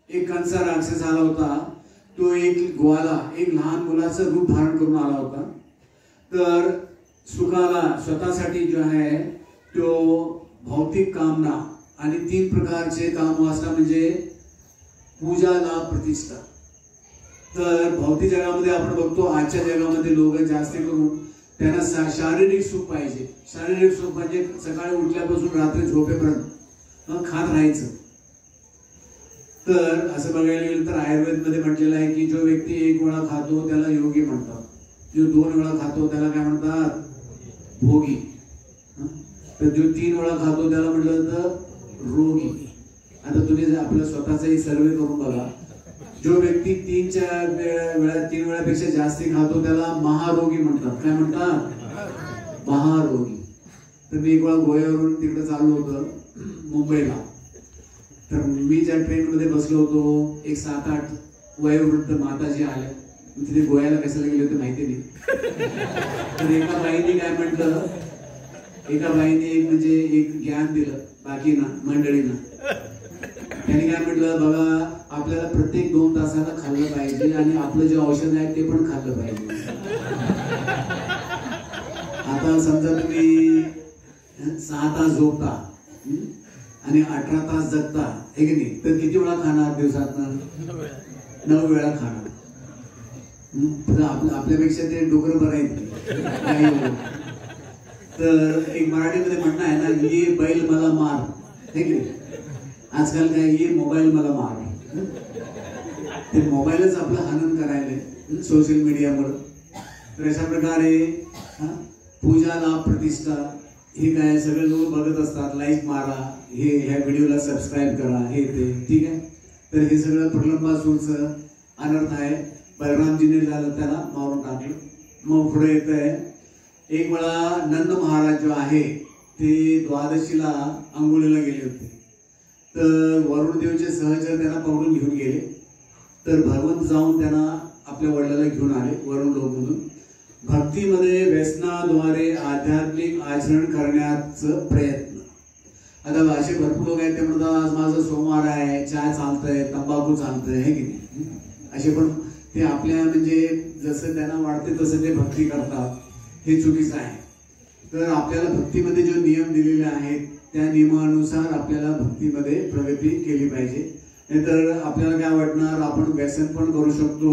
S1: एक कंसा राक्षस आला होता. तो एक ग्वाला एक लहान मुलाचं रूप धारण करून आला होता. तर सुखाला स्वतःसाठी जो आहे तो भौतिक कामना आणि 3 प्रकारचे कामवासना म्हणजे पूजा लाभ प्रतिष्ठा. तर भौतिक जगामध्ये आपण बघतो आजच्या जगामध्ये लोक जास्त करून त्यांना शारीरिक सुख पाहिजे. शारीरिक सुख म्हणजे सकाळी उठल्यापासून रात्री झोपेपर्यंत खात राहायचं. तर असं बघायला गेलं तर आयुर्वेदमध्ये म्हटलेलं आहे की जो व्यक्ती 1 वेळा खातो त्याला योगी म्हणतात, जो 2 वेळा खातो त्याला काय म्हणतात भोगी, तर जो 3 वेळा खातो त्याला म्हटलं तर रोगी. आता तुम्ही आपलं स्वतःचा एक सर्वे करून बघा, जो व्यक्ती 3 वेळापेक्षा जास्ती खातो त्याला महारोगी म्हणतात. काय म्हणतात? महारोगी. तर मी एक वेळा गोव्यावरून तिकडे चाललो होतो मुंबईला. तर मी ज्या ट्रेनमध्ये बसलो होतो, एक 7-8 वयोवृद्ध माताजी आल्या. तिथे गोव्याला कशाला गेले होते माहिती नाही. तर एका बाईने काय म्हटलं, एका बाईने एक ज्ञान दिलं बाकींना, मंडळींना. त्यांनी काय म्हटलं, बघा आपल्याला प्रत्येक 2 तासाला खाल्लं पाहिजे आणि आपलं जे औषध आहे ते पण खाल्लं पाहिजे. आता समजा तुम्ही 6 तास झोपता आणि 18 तास जगता, हे की नाही, तर किती वेळा खाणार दिवसातनं? 9 वेळा खाणार. आपल्यापेक्षा ते डोकर बरं आहेत. तर एक मराठीमध्ये म्हणणं आहे ना, ये बैल मला मार, हे की नाही. आजकाल काय, ये मोबाईल मला मार. ते मोबाईलच आपलं हनन करायला सोशल मीडियावर. तर अशा प्रकारे पूजा लाभ प्रतिष्ठा हे काय सगळे लोक बघत असतात. लाईक मारा, हे ह्या व्हिडिओला सबस्क्राईब करा, हे ते, ठीक आहे. तर हे सगळं प्रलंबासूरचं अनर्थ आहे. बलरामजीने झालं त्याला मारून टाकलं. मग पुढे येत आहे, एक वेळा नंद महाराज जो आहे ते द्वादशीला अंघोळीला गेले होते. तर वरुणदेवचे सहचर त्यांना पकडून घेऊन गेले. तर भगवंत जाऊन त्यांना आपल्या वडिलाला घेऊन आले वरुण लोकमधून. भक्तीमध्ये व्यसनाद्वारे आध्यात्मिक आचरण करण्याचं प्रयत्न. आता असे भरपूर लोक आहेत ते म्हणतात, आज माझं सोमवार आहे, चहा चालतंय, तंबाखू चालतंय, हे की नाही. असे पण ते आपल्या जसं त्यांना वाटते तसं ते भक्ती करतात. हे चुकीचं आहे. तर आपल्याला भक्तीमध्ये जो नियम दिलेले आहेत त्या नियमानुसार आपल्याला भक्तीमध्ये प्रगती केली पाहिजे. नाहीतर आपल्याला काय वाटणार, आपण व्यसन पण करू शकतो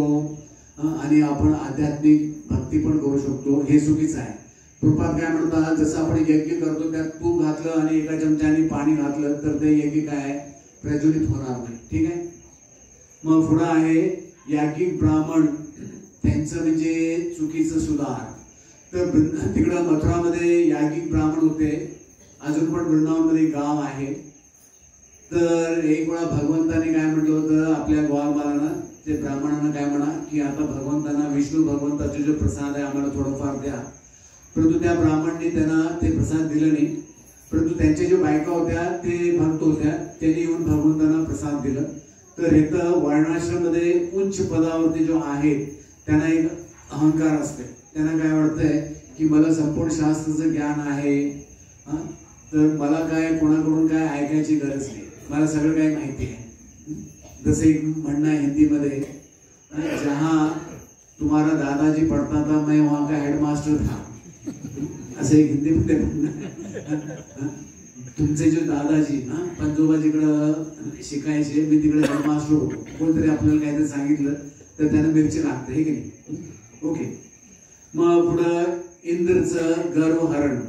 S1: आणि आपण आध्यात्मिक भक्ती पण करू शकतो. हे चुकीचं आहे. कृपात काय म्हणतात, जसं आपण यज्ञ करतो त्यात तूप घातलं आणि एका चमच्याने पाणी घातलं तर ते यज्ञ काय प्रज्वलित होणार नाही, ठीक आहे. मग पुढं आहे याज्ञिक ब्राह्मण, त्यांचं चुकीचं सुधार. तर तिकडं मथुरामध्ये याज्ञिक ब्राह्मण होते. अजून पण वृंदावनमध्ये गाव आहे. तर एक वेळा भगवंताने काय म्हटलं होतं आपल्या ग्वालबालांना, ते ब्राह्मणांना काय म्हणा की आता भगवंतांना, विष्णू भगवंताचे जो प्रसाद आहे आम्हाला थोडंफार द्या. परंतु त्या ब्राह्मणने त्यांना ते प्रसाद दिलं नाही. परंतु त्यांच्या ज्या बायका होत्या ते भक्त होत्या, त्यांनी येऊन भगवंतांना प्रसाद दिलं. तर इथं वर्णाश्रममध्ये उच्च पदावरती जो आहे त्यांना एक अहंकार असते. त्यांना काय वाटतंय की मला संपूर्ण शास्त्राचं ज्ञान आहे, तर मला काय कोणाकडून काय ऐकायची गरज नाही, मला सगळं काही माहिती आहे. जसं एक म्हणणं आहे हिंदीमध्ये, जहां तुम्हारा दादाजी पढ़ता था मैं वहां का हेडमास्टर था. असं एक हिंदीमध्ये म्हणणं आहे. तुमचे जे दादाजी पंजोबा जिकडं शिकायचे, मी तिकडे हेडमास्टर होतो. कोणतरी आपल्याला काहीतरी सांगितलं तर त्याला मिरची लागते, हे की नाही. ओके. मग पुढं इंद्रचं गर्वहरण.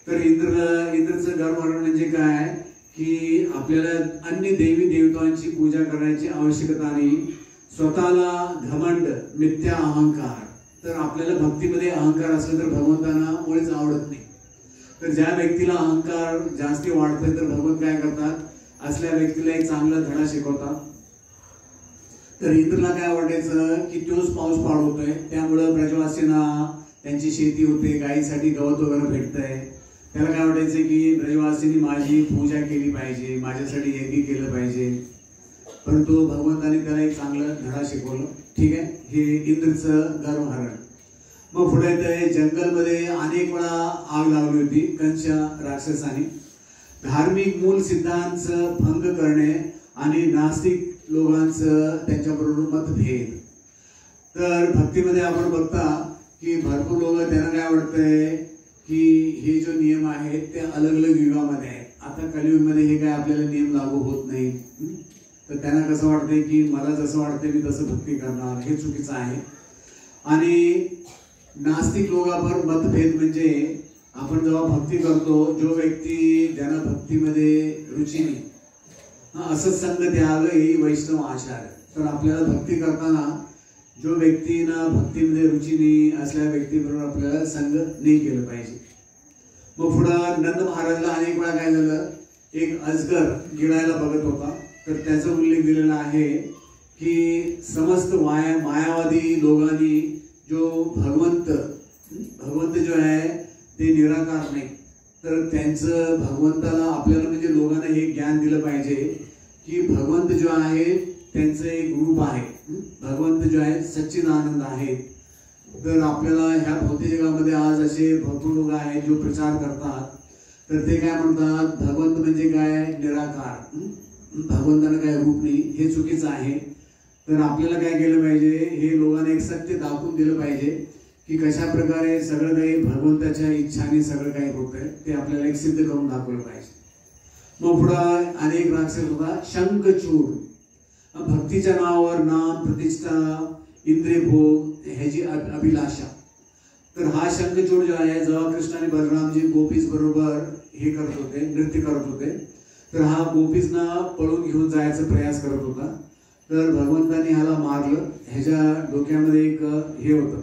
S1: तर इंद्रचं गर्वहरण म्हणजे काय की आपल्याला अन्य देवी देवतांची पूजा करण्याची आवश्यकता नाही. स्वतःला घमंड, मिथ्या अहंकार. तर आपल्याला भक्तीमध्ये अहंकार असला तर भगवंतांना मुळीच आवडत नाही. तर ज्या व्यक्तीला अहंकार जास्ती वाढतोय तर भगवंत काय करतात, असल्या व्यक्तीला एक चांगला धडा शिकवतात. तर इंद्रला काय वाटायचं की तोच पाऊस पाडवतोय, त्यामुळं ब्रजवासींना त्यांची शेती होते, गायीसाठी गवत वगैरे भेटतंय. त्याला काय वाटायचं की ब्रजवासींनी माझी पूजा केली पाहिजे, माझ्यासाठी यज्ञ केलं पाहिजे. परंतु भगवंताने त्याला एक चांगलं धडा शिकवलं, ठीक आहे. हे इंद्रचं गर्वहरण. मग पुढे येते जंगलमध्ये अनेक वेळा आग लावली होती कंस राक्षसाने. धार्मिक मूल सिद्धांचं भंग करणे आणि नास्तिक लोकांचं त्यांच्याबरोबर मतभेद. तर भक्तीमध्ये आपण बघता की भरपूर लोक त्यांना काय वाटतंय की हे जो नियम आहेत ते अलग अलग युगामध्ये आहेत. आता कलियुगमध्ये हे काय आपल्याला नियम लागू होत नाही. तर त्यांना कसं वाटतंय की मला जसं वाटतंय मी तसं भक्ती करणार, हे चुकीचं आहे. आणि नास्तिक लोकांवर मतभेद म्हणजे आपण जेव्हा भक्ती करतो, जो व्यक्ती ज्यांना भक्तीमध्ये रुची नाही, असंच संग त्याग ही वैष्णव आचार. तर आपल्याला भक्ती करताना जो व्यक्तीना भक्तीमध्ये रुची नाही असल्या व्यक्तीबरोबर आपल्याला संग नाही केलं पाहिजे. मग पुढं नंद महाराजला अनेक वेळा काय झालं एक अजगर गिळायला बघत होता, तर त्याचा उल्लेख दिलेला आहे की समस्त मायावादी लोकांनी जो भगवंत जो आहे ते निराकार नाही, तर त्यांचं भगवंताला आपल्याला म्हणजे लोकांना हे ज्ञान दिलं पाहिजे की भगवंत जो आहे त्यांचं एक रूप आहे, भगवंत जो आहे सच्चिदानंद आहे. तर आपल्याला ह्या भौतिक जगामध्ये आज असे भरपूर लोक आहेत जो प्रचार करतात, तर ते काय म्हणतात भगवंत म्हणजे काय निराकार, भगवंताला काय रूप नाही, हे चुकीचं आहे. तर आपल्याला काय केलं पाहिजे, हे लोकांना एक सत्य दाखवून दिलं पाहिजे की कशा प्रकारे सगळं काही भगवंताच्या इच्छाने सगळं काही होतंय, ते आपल्याला एक सिद्ध करून दाखवलं पाहिजे. मग पुढं अनेक राक्षस होता शंखचूड. भक्तीच्या नावावर नाम प्रतिष्ठा इंद्रिय भोग ह्याची अभिलाषा. तर हा शंखचूड जो आहे, जेव्हा कृष्ण आणि बलरामजी गोपीज बरोबर हे करत होते, नृत्य करत होते, तर हा गोपीजना पळून घेऊन जायचा प्रयास करत होता. तर भगवंताने ह्याला मारलं. ह्याच्या डोक्यामध्ये एक हे होतं,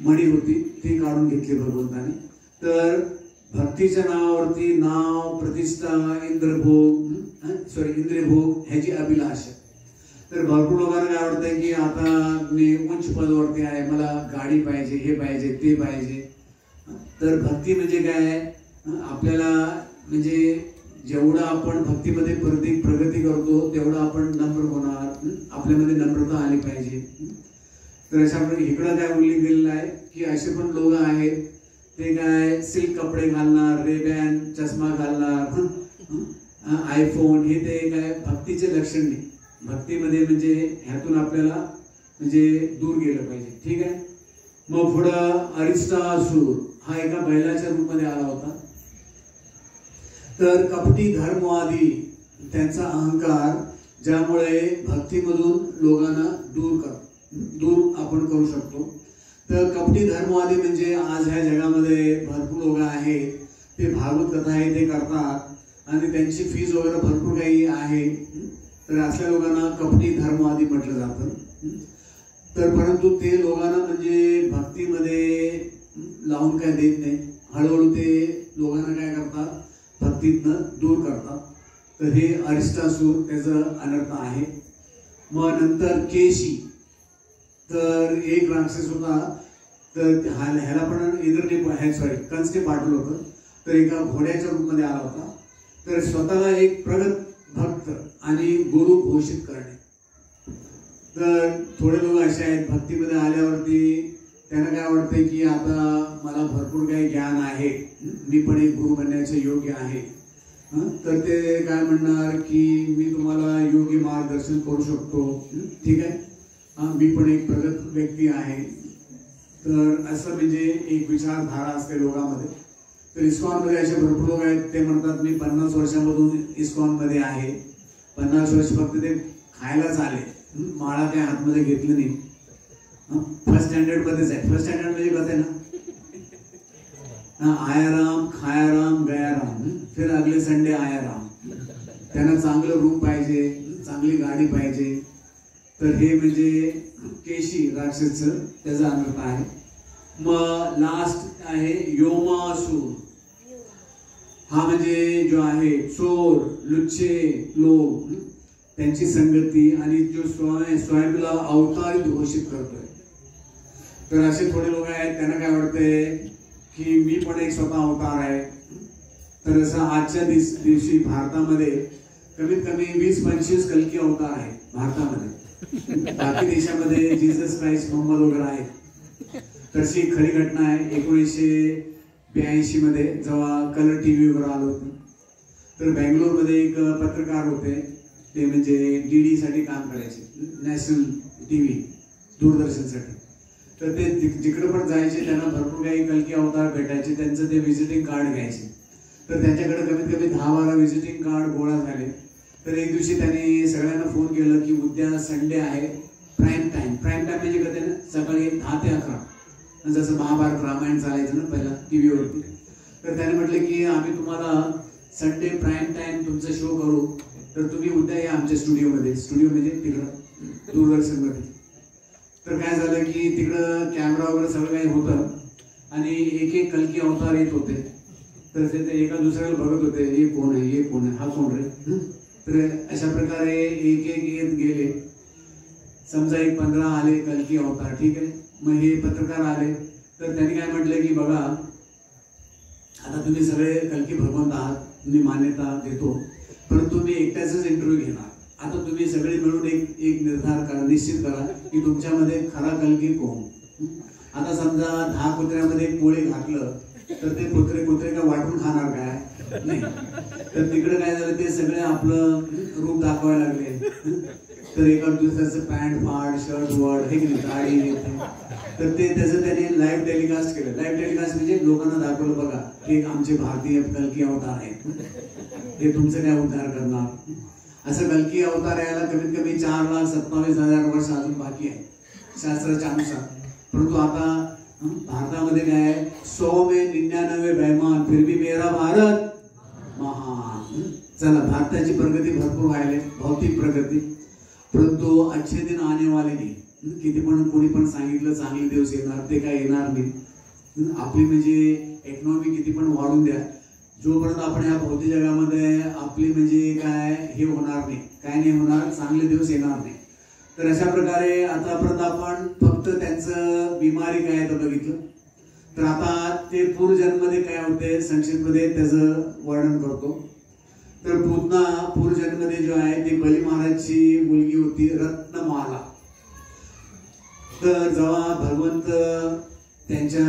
S1: मणी होती, ती काढून घेतली भगवंताने. तर भक्तीच्या नावावरती नाव प्रतिष्ठा इंद्रियभोग ह्याची अभिलाषा. तर भरपूर लोकांना काय वाटतंय की आता मी उच्च पदावरती आहे, मला गाडी पाहिजे, हे पाहिजे, ते पाहिजे. तर भक्ती म्हणजे काय, आपल्याला म्हणजे जेवढं आपण भक्तीमध्ये प्रगती करतो तेवढं आपण नम्र होणार, आपल्यामध्ये नम्रता आली पाहिजे. तर अशा प्रकारे इकडं काय उल्लेख दिलेला आहे की असे पण लोक आहेत ते काय सिल्क कपडे घालणार, रेबॅन चष्मा घालणार, आयफोन, हे ते काय भक्तीचे लक्षण नाही. भक्तीमध्ये म्हणजे ह्यातून आपल्याला म्हणजे दूर गेलं पाहिजे. ठीक आहे. मग पुढं अरिष्टासूर हा एका बैलाच्या रूपामध्ये आला होता. तर कपटी धर्मवादी त्यांचा अहंकार, ज्यामुळे भक्तीमधून लोकांना दूर आपण करू शकतो. तर कपटी धर्मवादी म्हणजे आज ह्या जगामध्ये भरपूर लोक आहेत, ते भागवत कथा आहे ते करतात आणि त्यांची फीज वगैरे भरपूर काही आहे. तर अशा लोकांना कपटी धर्मवादी म्हटलं जातं. तर परंतु ते लोकांना म्हणजे भक्तीमध्ये लावून काय देत नाही, हळूहळू ते लोकांना काय करतात, भक्तीतनं दूर करतात. तर हे अरिष्टासूर त्याचं अनर्थ आहे. मग नंतर केशी, तर एक राक्षस होता. तर ह्याला पण कंसने पाठवलं होतं. तर एका घोड्याच्या रूपामध्ये आला होता. तर स्वतःला एक प्रगत भक्त आणि गुरु घोषित करणे. तर थोडे लोक असे आहेत भक्तीमध्ये आल्यावरती त्यांना काय वाटतंय की आता मला भरपूर काही ज्ञान आहे, मी पण एक गुरु बनण्याचे योग्य आहे. तर ते काय म्हणणार की मी तुम्हाला योग्य मार्गदर्शन करू शकतो, ठीक आहे, मी पण एक प्रगत व्यक्ती आहे. तर असं म्हणजे एक विचारधारा असते लोकांमध्ये. तर इस्कॉनमध्ये असे भरपूर लोक आहेत, ते म्हणतात मी 50 वर्षामधून इस्कॉनमध्ये आहे. 50 वर्ष फक्त ते खायलाच आले, माळा काय हातमध्ये घेतलं नाही. फर्स्ट स्टँडर्ड मध्येच आहे. फर्स्ट स्टँडर्ड म्हणजे कसं आहे ना, आयाराम खायाराम गयाराम, फिर अगले संडे आयाराम. त्यांना चांगलं रूम पाहिजे, चांगली गाडी पाहिजे. तर हे म्हणजे केशी राक्षसचं त्याचा अनर्थ आहे. मग लास्ट आहे योमासूर. हा म्हणजे जो आहे चोर लुच्चे लोक, त्यांची संगती आणि जो स्वयंला अवतारित घोषित करतोय. तर असे थोडे लोक आहेत, त्यांना काय वाटतंय की मी पण एक स्वतः अवतार आहे. तर असं आजच्या दिवशी भारतामध्ये कमीत कमी 20-25 कल्की अवतार आहेत भारतामध्ये. बाकी देशामध्ये जीसस क्राइस्ट मोहम्मद वगैरे आहेत. तशी खरी घटना आहे. 1982 मध्ये जेव्हा कलर टीव्ही वगैरे आलं होतं, तर बेंगलोरमध्ये एक पत्रकार होते, ते म्हणजे DD साठी काम करायचे, नॅशनल टीव्ही दूरदर्शनसाठी. तर ते जिकडे पण जायचे त्यांना भरपूर काही कल्की अवतार भेटायचे, त्यांचं ते व्हिजिटिंग कार्ड घ्यायचे. तर त्यांच्याकडे कमीत कमी 10-12 व्हिजिटिंग कार्ड गोळा झाले. तर एक दिवशी त्यांनी सगळ्यांना फोन केलं की उद्या संडे आहे, प्राईम टाइम म्हणजे कधी ना सकाळी 10 ते 11, जसं महाभारत रामायण चालायचं ना पहिला टीव्हीवरती. तर त्याने म्हटलं की आम्ही तुम्हाला संडे प्राईम टाइम तुमचा शो करू, तर तुम्ही उद्या या आमच्या स्टुडिओमध्ये. स्टुडिओ म्हणजे तिकडं दूरदर्शनमध्ये. तर काय झालं की तिकडं कॅमेरा वगैरे सगळं काही होतं आणि एक कल्की अवतार येत होते. तर ते एका दुसऱ्याला बघत होते, हे कोण आहे, हे कोण आहे, हा कोण रे. तर अशा प्रकारे एक एक येत गेले. समजा एक 15 आले कल्की अवतार, ठीक आहे. मग हे पत्रकार आले, तर त्यांनी काय म्हटलं की बघा आता तुम्ही सगळे कल्की भगवंत आहात, तुम्ही मान्यता देतो, परंतु मी एकट्याचाच इंटरव्ह्यू घेणार. आता तुम्ही सगळे मिळून एक निर्धार करा, निश्चित करा की तुमच्यामध्ये खरा कल्की कोण. आता समजा 10 कुत्र्यामध्ये एक पोळी घातलं तर ते कुत्रे का वाटून खाणार काय नाही. तर तिकडे काय झालं, ते सगळे आपलं रूप दाखवायला लागले. तर एका दिवसाचं पॅन्ट फाड, शर्ट वड, हे की नाही, गाडी येते. तर ते त्याचं त्यांनी लाईव्ह टेलिकास्ट केलं. लाईव्ह टेलिकास्ट म्हणजे लोकांना दाखवलं, बघा हे आमचे भारतीय कल्की अवतार आहेत, हे तुमचं काय उद्धार करणार. असं कल्की अवतार यायला कमीत कमी 4,27,000 वर्ष अजून बाकी आहे शास्त्राच्या अनुसार. परंतु आता भारतामध्ये काय 100 में 99 बेईमान फिर भी मेरा भारत महान. चला, भारताची प्रगती भरपूर व्हायला, भौतिक प्रगती, परंतु अच्छे दिन आने वाले नाही. किती पण कोणी पण सांगितलं चांगले दिवस येणार, ते काय येणार नाही. आपली म्हणजे इकॉनॉमी किती पण वाढून द्या, जोपर्यंत आपण ह्या भौतिक जगामध्ये आपली म्हणजे काय हे होणार नाही, काय नाही होणार, चांगले दिवस येणार नाही. तर अशा प्रकारे आतापर्यंत आपण फक्त त्यांचं बिमारी काय आहे तर बघितलं. तर आता ते पूर्वजन्ममध्ये काय होते संक्षिप्तमध्ये त्याचं वर्णन करतो. तर पूर्वजन्ममध्ये जो आहे ती बली महाराजची मुलगी होती रत्नमाला. तर जेव्हा भगवंत त्यांच्या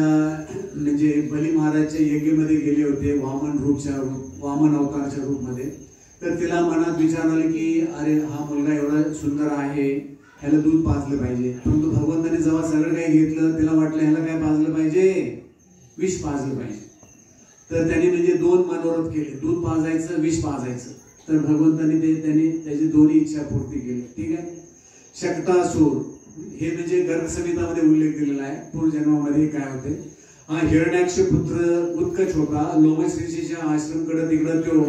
S1: म्हणजे बली महाराजच्या यज्ञमध्ये गेले होते वामन अवतारच्या रूपमध्ये, तर तिला मनात विचार आले की अरे हा मुलगा एवढा सुंदर आहे, ह्याला दूध पाजलं पाहिजे. परंतु भगवंताने जेव्हा सगळं काही घेतलं, तिला वाटलं ह्याला काय पाजलं पाहिजे, विष पाजलं पाहिजे. तर त्यांनी म्हणजे 2 मनोरथ केले, दूध पाजायचं, विष पाजायचं. तर भगवंताने त्यांनी त्याची दोन्ही इच्छा पूर्ती केली, ठीक आहे. शक्तासूर हे म्हणजे गर्भसंहितामध्ये उल्लेख दिलेला आहे. पूर्वजन्मामध्ये काय होते, हा हिरण्याक्ष पुत्र उत्कच होता. लोमश ऋषीच्या आश्रमकडे तिकडं तो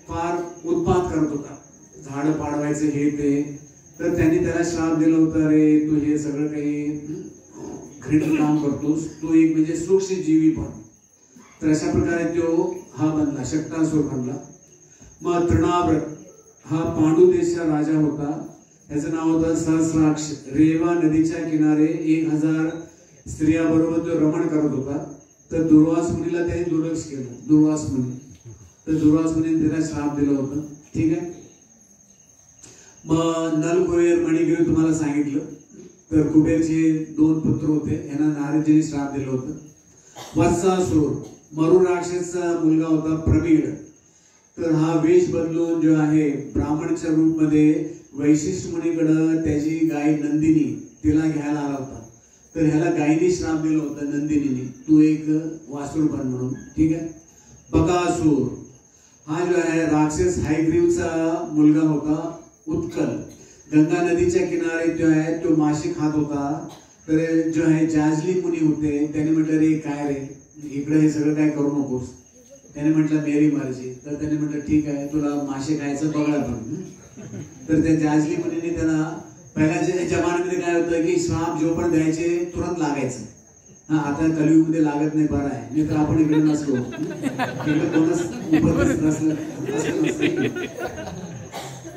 S1: फार उत्पात करत होता, झाडं पाडवायचं हे ते. तर त्यांनी त्याला श्राप दिला होता, अरे तू हे सगळं काही घृण काम करतोस, तू एक म्हणजे सूक्ष्म जीवी पण. तर अशा प्रकारे तो हा बनला, शक्तासूर बनला. मग तृणाव्रत हा पांडू देशचा राजा होता. त्याचं नाव होतं सहस्राक्ष. रेवा नदीच्या किनारे 1000 स्त्रिया बरोबर तो रमण करत होता. तर दुर्वास मुनीला त्याने दुर्लक्ष केलं, दुर्वास मुनी. तर दुर्वास मुनीने त्याला श्राप दिलं होतं, ठीक आहे. मग नल कुबेर मणिगिरी तुम्हाला सांगितलं. तर कुबेरचे 2 पुत्र होते, यांना नारदजीने श्राप दिलं होतं. वत्सासूर मरु राक्षसचा मुलगा होता प्रमीळ. तर हा वेश बदलून जो आहे ब्राह्मणच्या रूपमध्ये वैशिष्ट मुनीकडं त्याची गाय नंदिनी तिला घ्यायला आला होता. तर ह्याला गायीने श्राप दिला होता नंदिनीने, तू एक वासुर बन म्हणून, ठीक आहे. बकासूर हा जो आहे राक्षस हायग्रीवचा मुलगा होता. उत्कल गंगा नदीच्या किनारे जो आहे तो मासे खात होता. तर जो आहे जाजली मुनी होते, त्याने म्हटलं रे काय रे इकडे हे सगळं काय करू नकोस. त्याने म्हटलं मेरी मर्जी. तर त्याने म्हटलं ठीक आहे, तुला मासे खायचं बघा पण. तर त्या जाजली मुनीने त्यांना पहिल्या जमान्यामध्ये काय होतं की श्राप जो पण द्यायचे तुरंत लागायचं. हा आता कलियुगमध्ये लागत नाही, बरं आहे. नाही तर आपण इकडे नसलो, इकडे कोणच उपस्थित नसलं.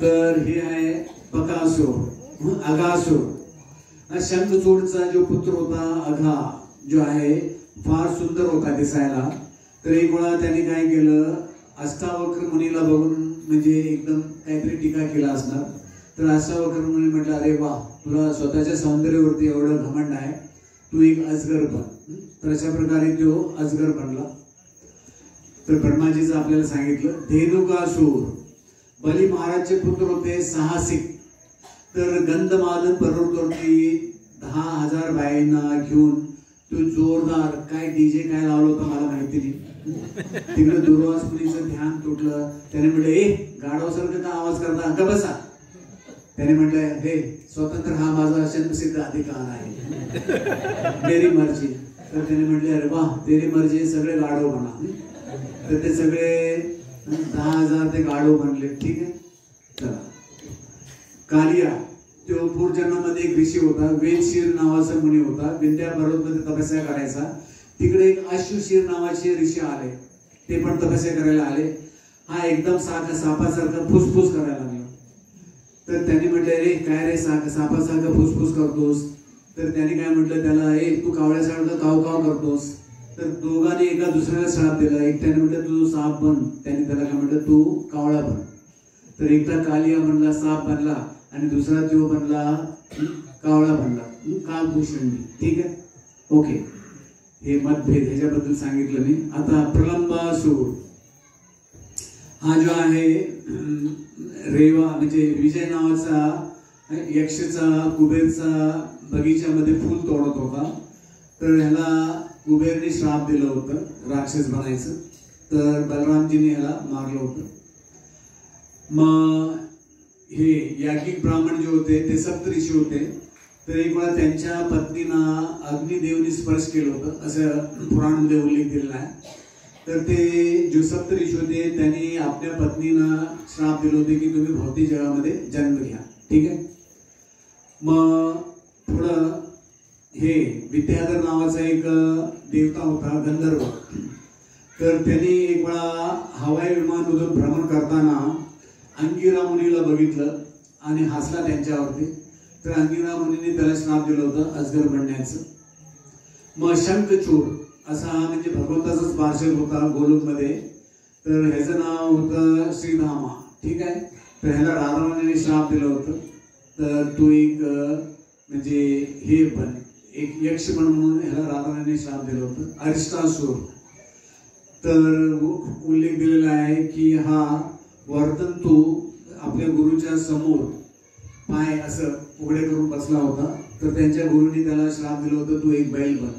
S1: तर हे आहे बकासूर. अगासूर शंखचूडचा जो पुत्र होता अघा जो आहे फार सुंदर होता दिसायला. तर एक वेळा त्याने काय केलं, अष्टावक्र मुनीला बघून म्हणजे एकदम काहीतरी टीका केला असणार. तर अष्टावक्र मुनी म्हटलं अरे वा, तुला स्वतःच्या सौंदर्यावरती एवढं घमंड आहे, तू एक अजगर बन. तर अशा प्रकारे तो अजगर बनला. तर ब्रह्माजीचं आपल्याला सांगितलं. धेनुकासूर बली महाराजचे पुत्र होते साहसिक. तर गंधमादन पर्वतावरती 10,000 बायांना घेऊन तो जोरदार काय डीजे काय लावलं होतं मला माहिती नाही. तिकडे दुर्वास मुनीचं ध्यान तुटलं. त्याने म्हटलं ए गाढवासारखं का आवाज करता, का बसा. त्याने म्हटलं हे स्वतंत्र हा माझा जन्मसिद्ध अधिकार आहे, मेरी मर्जी. तर त्याने म्हटले अरे वा तेरी मर्जी, सगळे गाढव बना. तर ते सगळे 10,000 ते गाढव बनले, ठीक आहे. चला कालिया तो पूर्वजन्मामध्ये एक ऋषी होता. वेदशीर नावाचा मुनी होता. विंध्या पर्वतमध्ये तपस्या करायचा. तिकडे एक अश्वशीर नावाचे ऋषी आले. ते पण तपस्या करायला आले. हा एकदम सापासारखा फुसफुस करायला लागला. तर त्यांनी म्हटलं, रे काय रे सापासारखं फुसफुस करतोस? तर त्यांनी काय म्हटलं त्याला, तू कावळ्यासारखं काव काव करतोस. तर दोघांनी एका दुसऱ्याला श्राप दिला. एकट्याने म्हटलं तू साप बन, त्याने त्याला काय म्हटलं तू कावळा बन. तर एकटा कालिया बनला, साप बनला, आणि दुसरा तो बनला कावळा बनला, कालभूषण. ठीक आहे, ओके. हे मतभेद ह्याच्याबद्दल सांगितलं मी. आता प्रलंबासूर हा जो आहे रेवा म्हणजे विजय नावाचा यक्षचा कुबेरचा बगीच्यामध्ये फूल तोडत होता. तर ह्याला कुबेरने श्राप दिलं होतं राक्षस बनायचं. तर बलरामजीने ह्याला मारलं होतं. मग हे याज्ञिक ब्राह्मण जे होते ते सप्तऋषी होते. तर एक वेळा त्यांच्या पत्नीना अग्निदेवनी स्पर्श केलं होतं असं पुराणामध्ये उल्लेख दिलेला आहे. तर ते जो सप्तऋषी होते त्यांनी आपल्या पत्नीना श्राप दिले होते की तुम्ही भौतिक जगामध्ये जन्म घ्या. ठीक आहे. मग पुढं हे विद्याधर नावाचा एक देवता होता गंधर्व. तर त्यांनी एक वेळा हवाई विमानामधून भ्रमण करताना अंगिरा मुनीला बघितलं आणि हसला त्यांच्यावरती. तर अंगिरा मुनीने त्याला श्राप दिलं होतं अजगर बनण्याचं. मग शंखचूड असा म्हणजे भगवंताचाच पार्षद होता गोलोकमध्ये. तर ह्याचं नाव होतं श्रीधामा. ठीक आहे. तर ह्याला राधाराणीने श्राप दिलं होतं. तर तो एक म्हणजे हे पण एक यक्ष पण म्हणून ह्याला राधाराणीने श्राप दिलं होतं. अरिष्टासूर. तर उल्लेख दिलेला आहे की हा वर्तंतू आपल्या गुरुच्या समोर पाय असं उघडे करून बसला होता. तर त्यांच्या गुरुनी त्याला श्राप दिलं होतं तू एक बैल बन.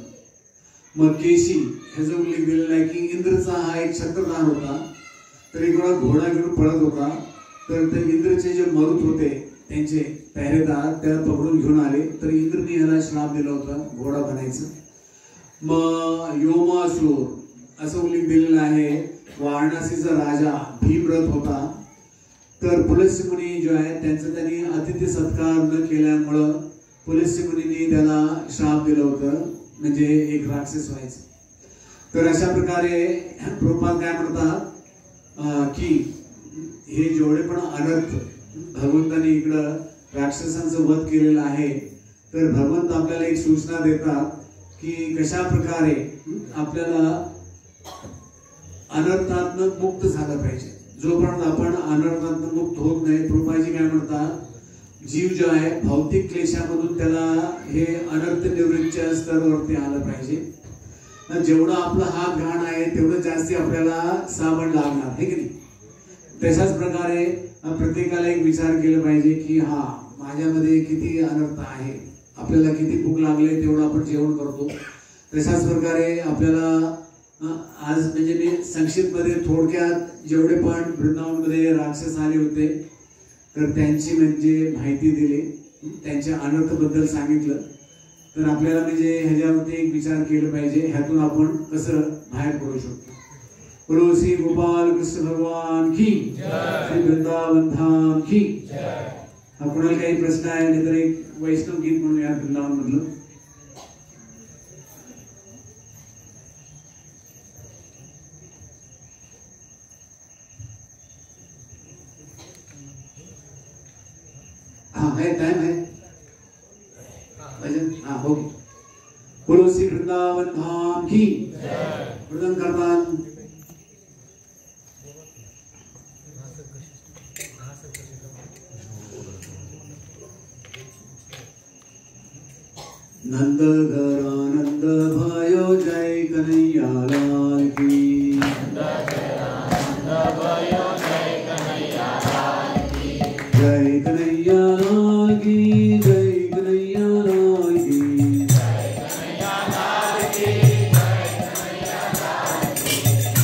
S1: मग केशी ह्याचा उल्लेख दिलेला आहे की इंद्रचा हा एक छत्रधार होता. तर एक वेळा घोडा घेऊन पळत होता. तर ते इंद्रचे जे मरुत होते त्यांचे पहरेदार त्याला पकडून घेऊन आले. तर इंद्रने ह्याला श्राप दिला होता घोडा बनायचं. मग योमासूर असा उल्लेख दिलेला आहे. वाराणसीचा राजा भीमरथ होता. तर पुलस्त्य मुनी जो आहे त्यांचा त्यांनी अतिथी सत्कार न केल्यामुळं पुलस्त्य मुनीने त्याला श्राप दिलं होतं म्हणजे एक राक्षस व्हायचं. तर अशा प्रकारे प्रभुपाद काय म्हणतात की हे जेवढे पण अनर्थ भगवंताने इकडं राक्षसांचं वध केलेलं आहे. तर भगवंत आपल्याला एक सूचना देतात की कशा प्रकारे आपल्याला अनर्थातनं मुक्त झालं पाहिजे. जोपर्यंत आपण अनर्थातनं मुक्त होत नाही, प्रभुपादजी काय म्हणतात जीव जो आहे भौतिक क्लेशामधून त्याला हे अनर्थ निवृत्तीच्या स्तरावरती आलं पाहिजे. जेवढा आपला हात घाण आहे तेवढं जास्ती आपल्याला साबण लागणार आहे की नाही. तशाच प्रकारे प्रत्येकाला एक विचार केला पाहिजे की हा माझ्यामध्ये किती अनर्थ आहे, आपल्याला किती भूक लागले तेवढं आपण जेवण करतो. तशाच प्रकारे आपल्याला आज म्हणजे मी संक्षिप्त मध्ये थोडक्यात जेवढे पण वृंदावनमध्ये राक्षस आले होते तर त्यांची म्हणजे माहिती दिली, त्यांच्या अनर्थ बद्दल सांगितलं. तर आपल्याला म्हणजे ह्याच्यावरती एक विचार केला पाहिजे ह्यातून आपण कसं बाहेर पडू शकतो. बोलो श्री गोपाल कृष्ण भगवान की श्री वृंदावन धाम की. कोणाला काही प्रश्न आहे नाही तर एक वैष्णव गीत म्हणून या वृंदावन मधलं. हाँ है, टाइम है भजन. हाँ हो. बोलो श्री वृंदावन धाम की. वृंदन करतान नंद घरानंद भयो जय कन्हैया लाल की. जय कन्हैया लाल की. जय कन्हैया लाल की.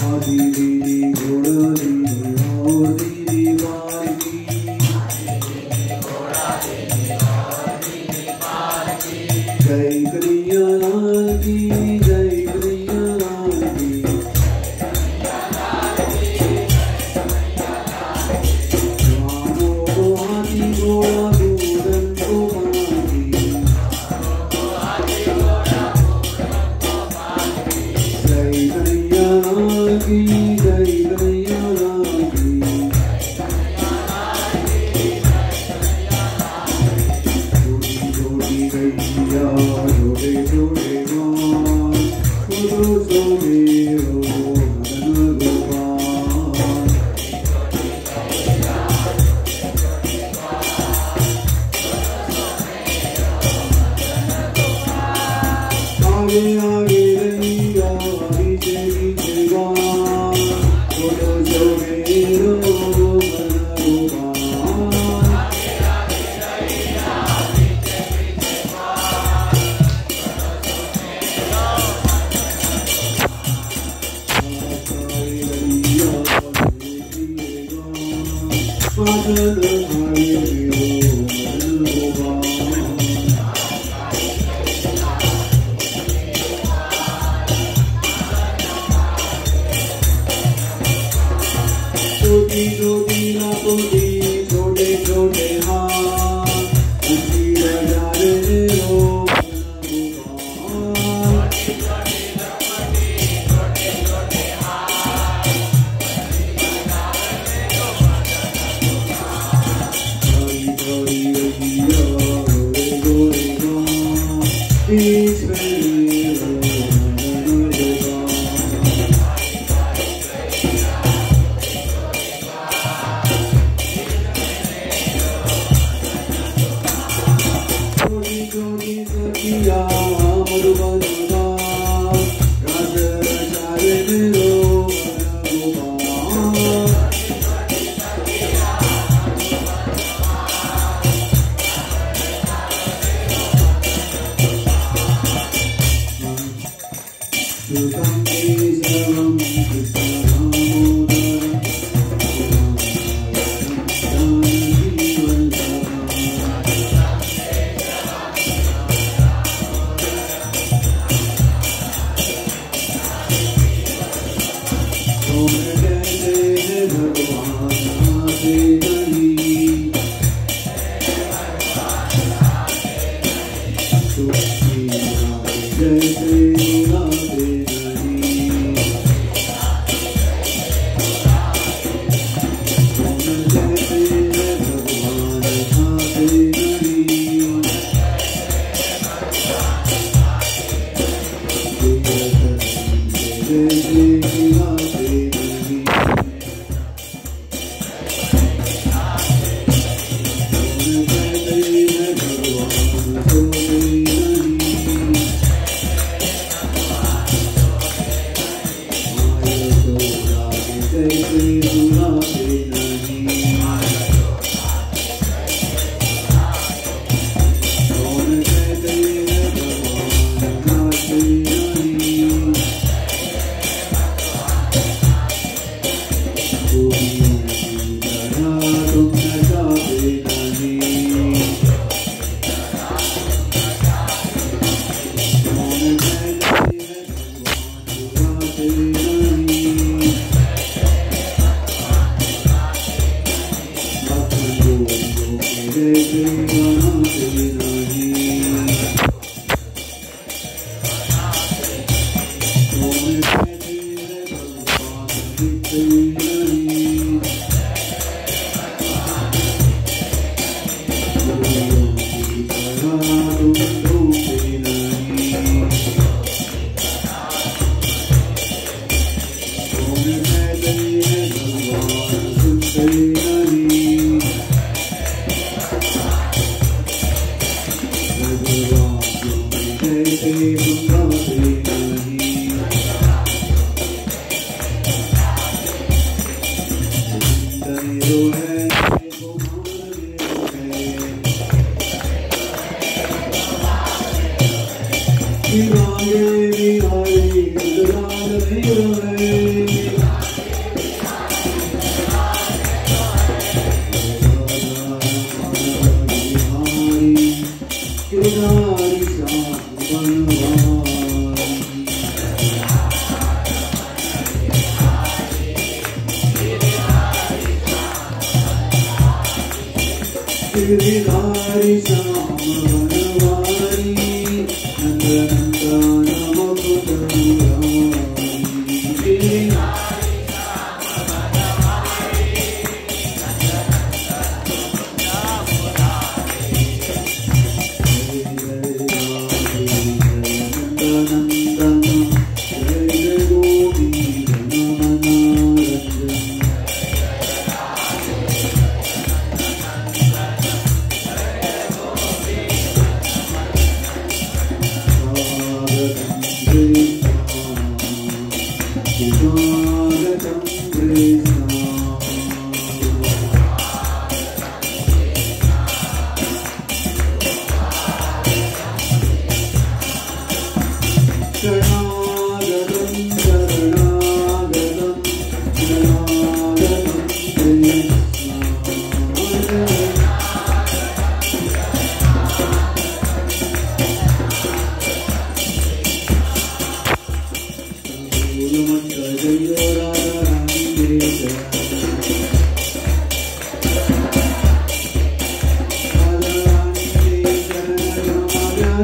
S1: आदि दीदी घोड़ा दीदी और दीदी बार की. जय कन्हैया लाल की. जय कन्हैया लाल की. रामो को हाथी घोड़ा दूधन को पानी. जय कन्हैया लाल की.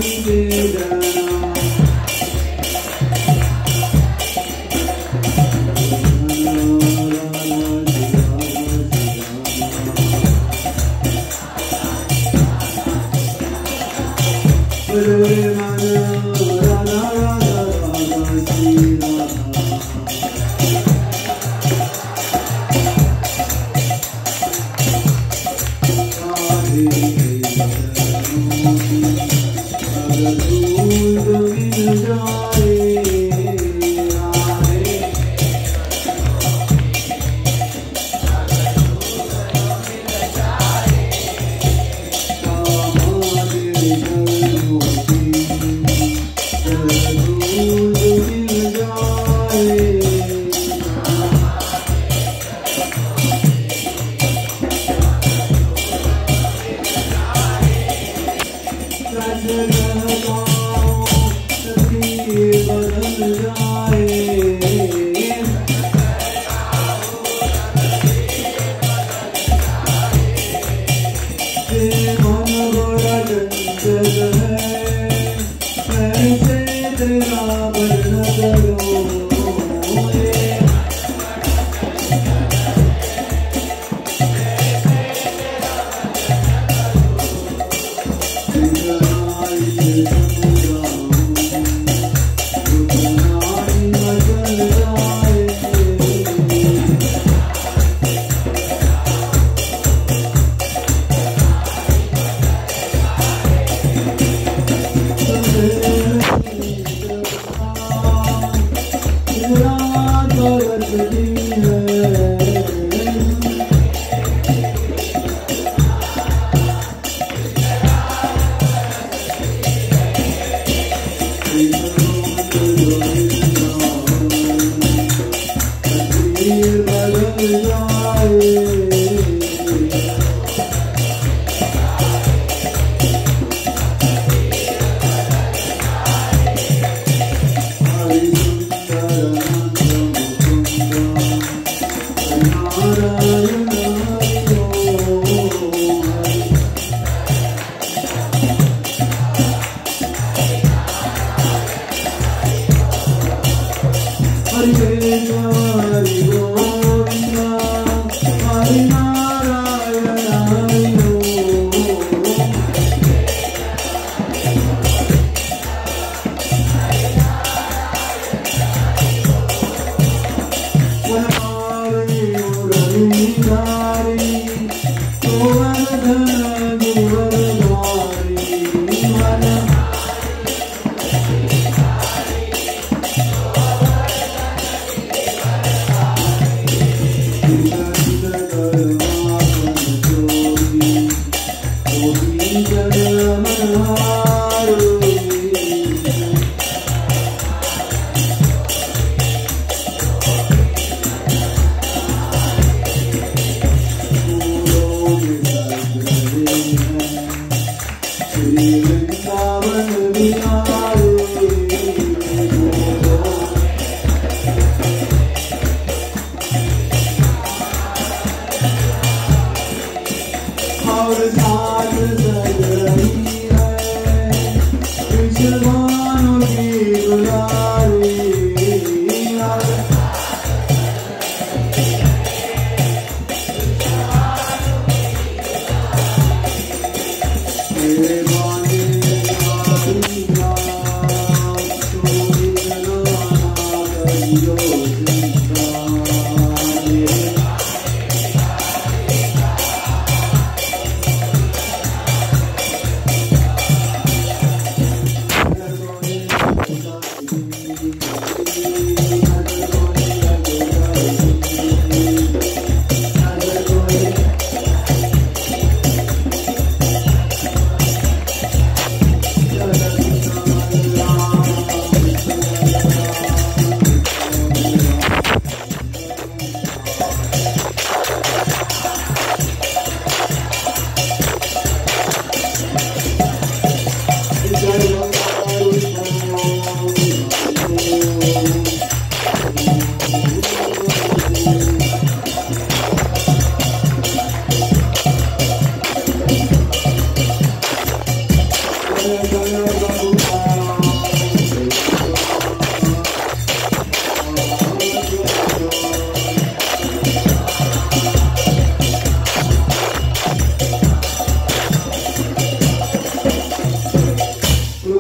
S4: Hare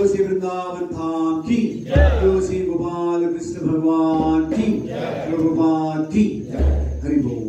S1: श्री वृंदावन धाम की, बोलो श्री गोपाल कृष्ण भगवान की, प्रभुपाद की, हरि बोल।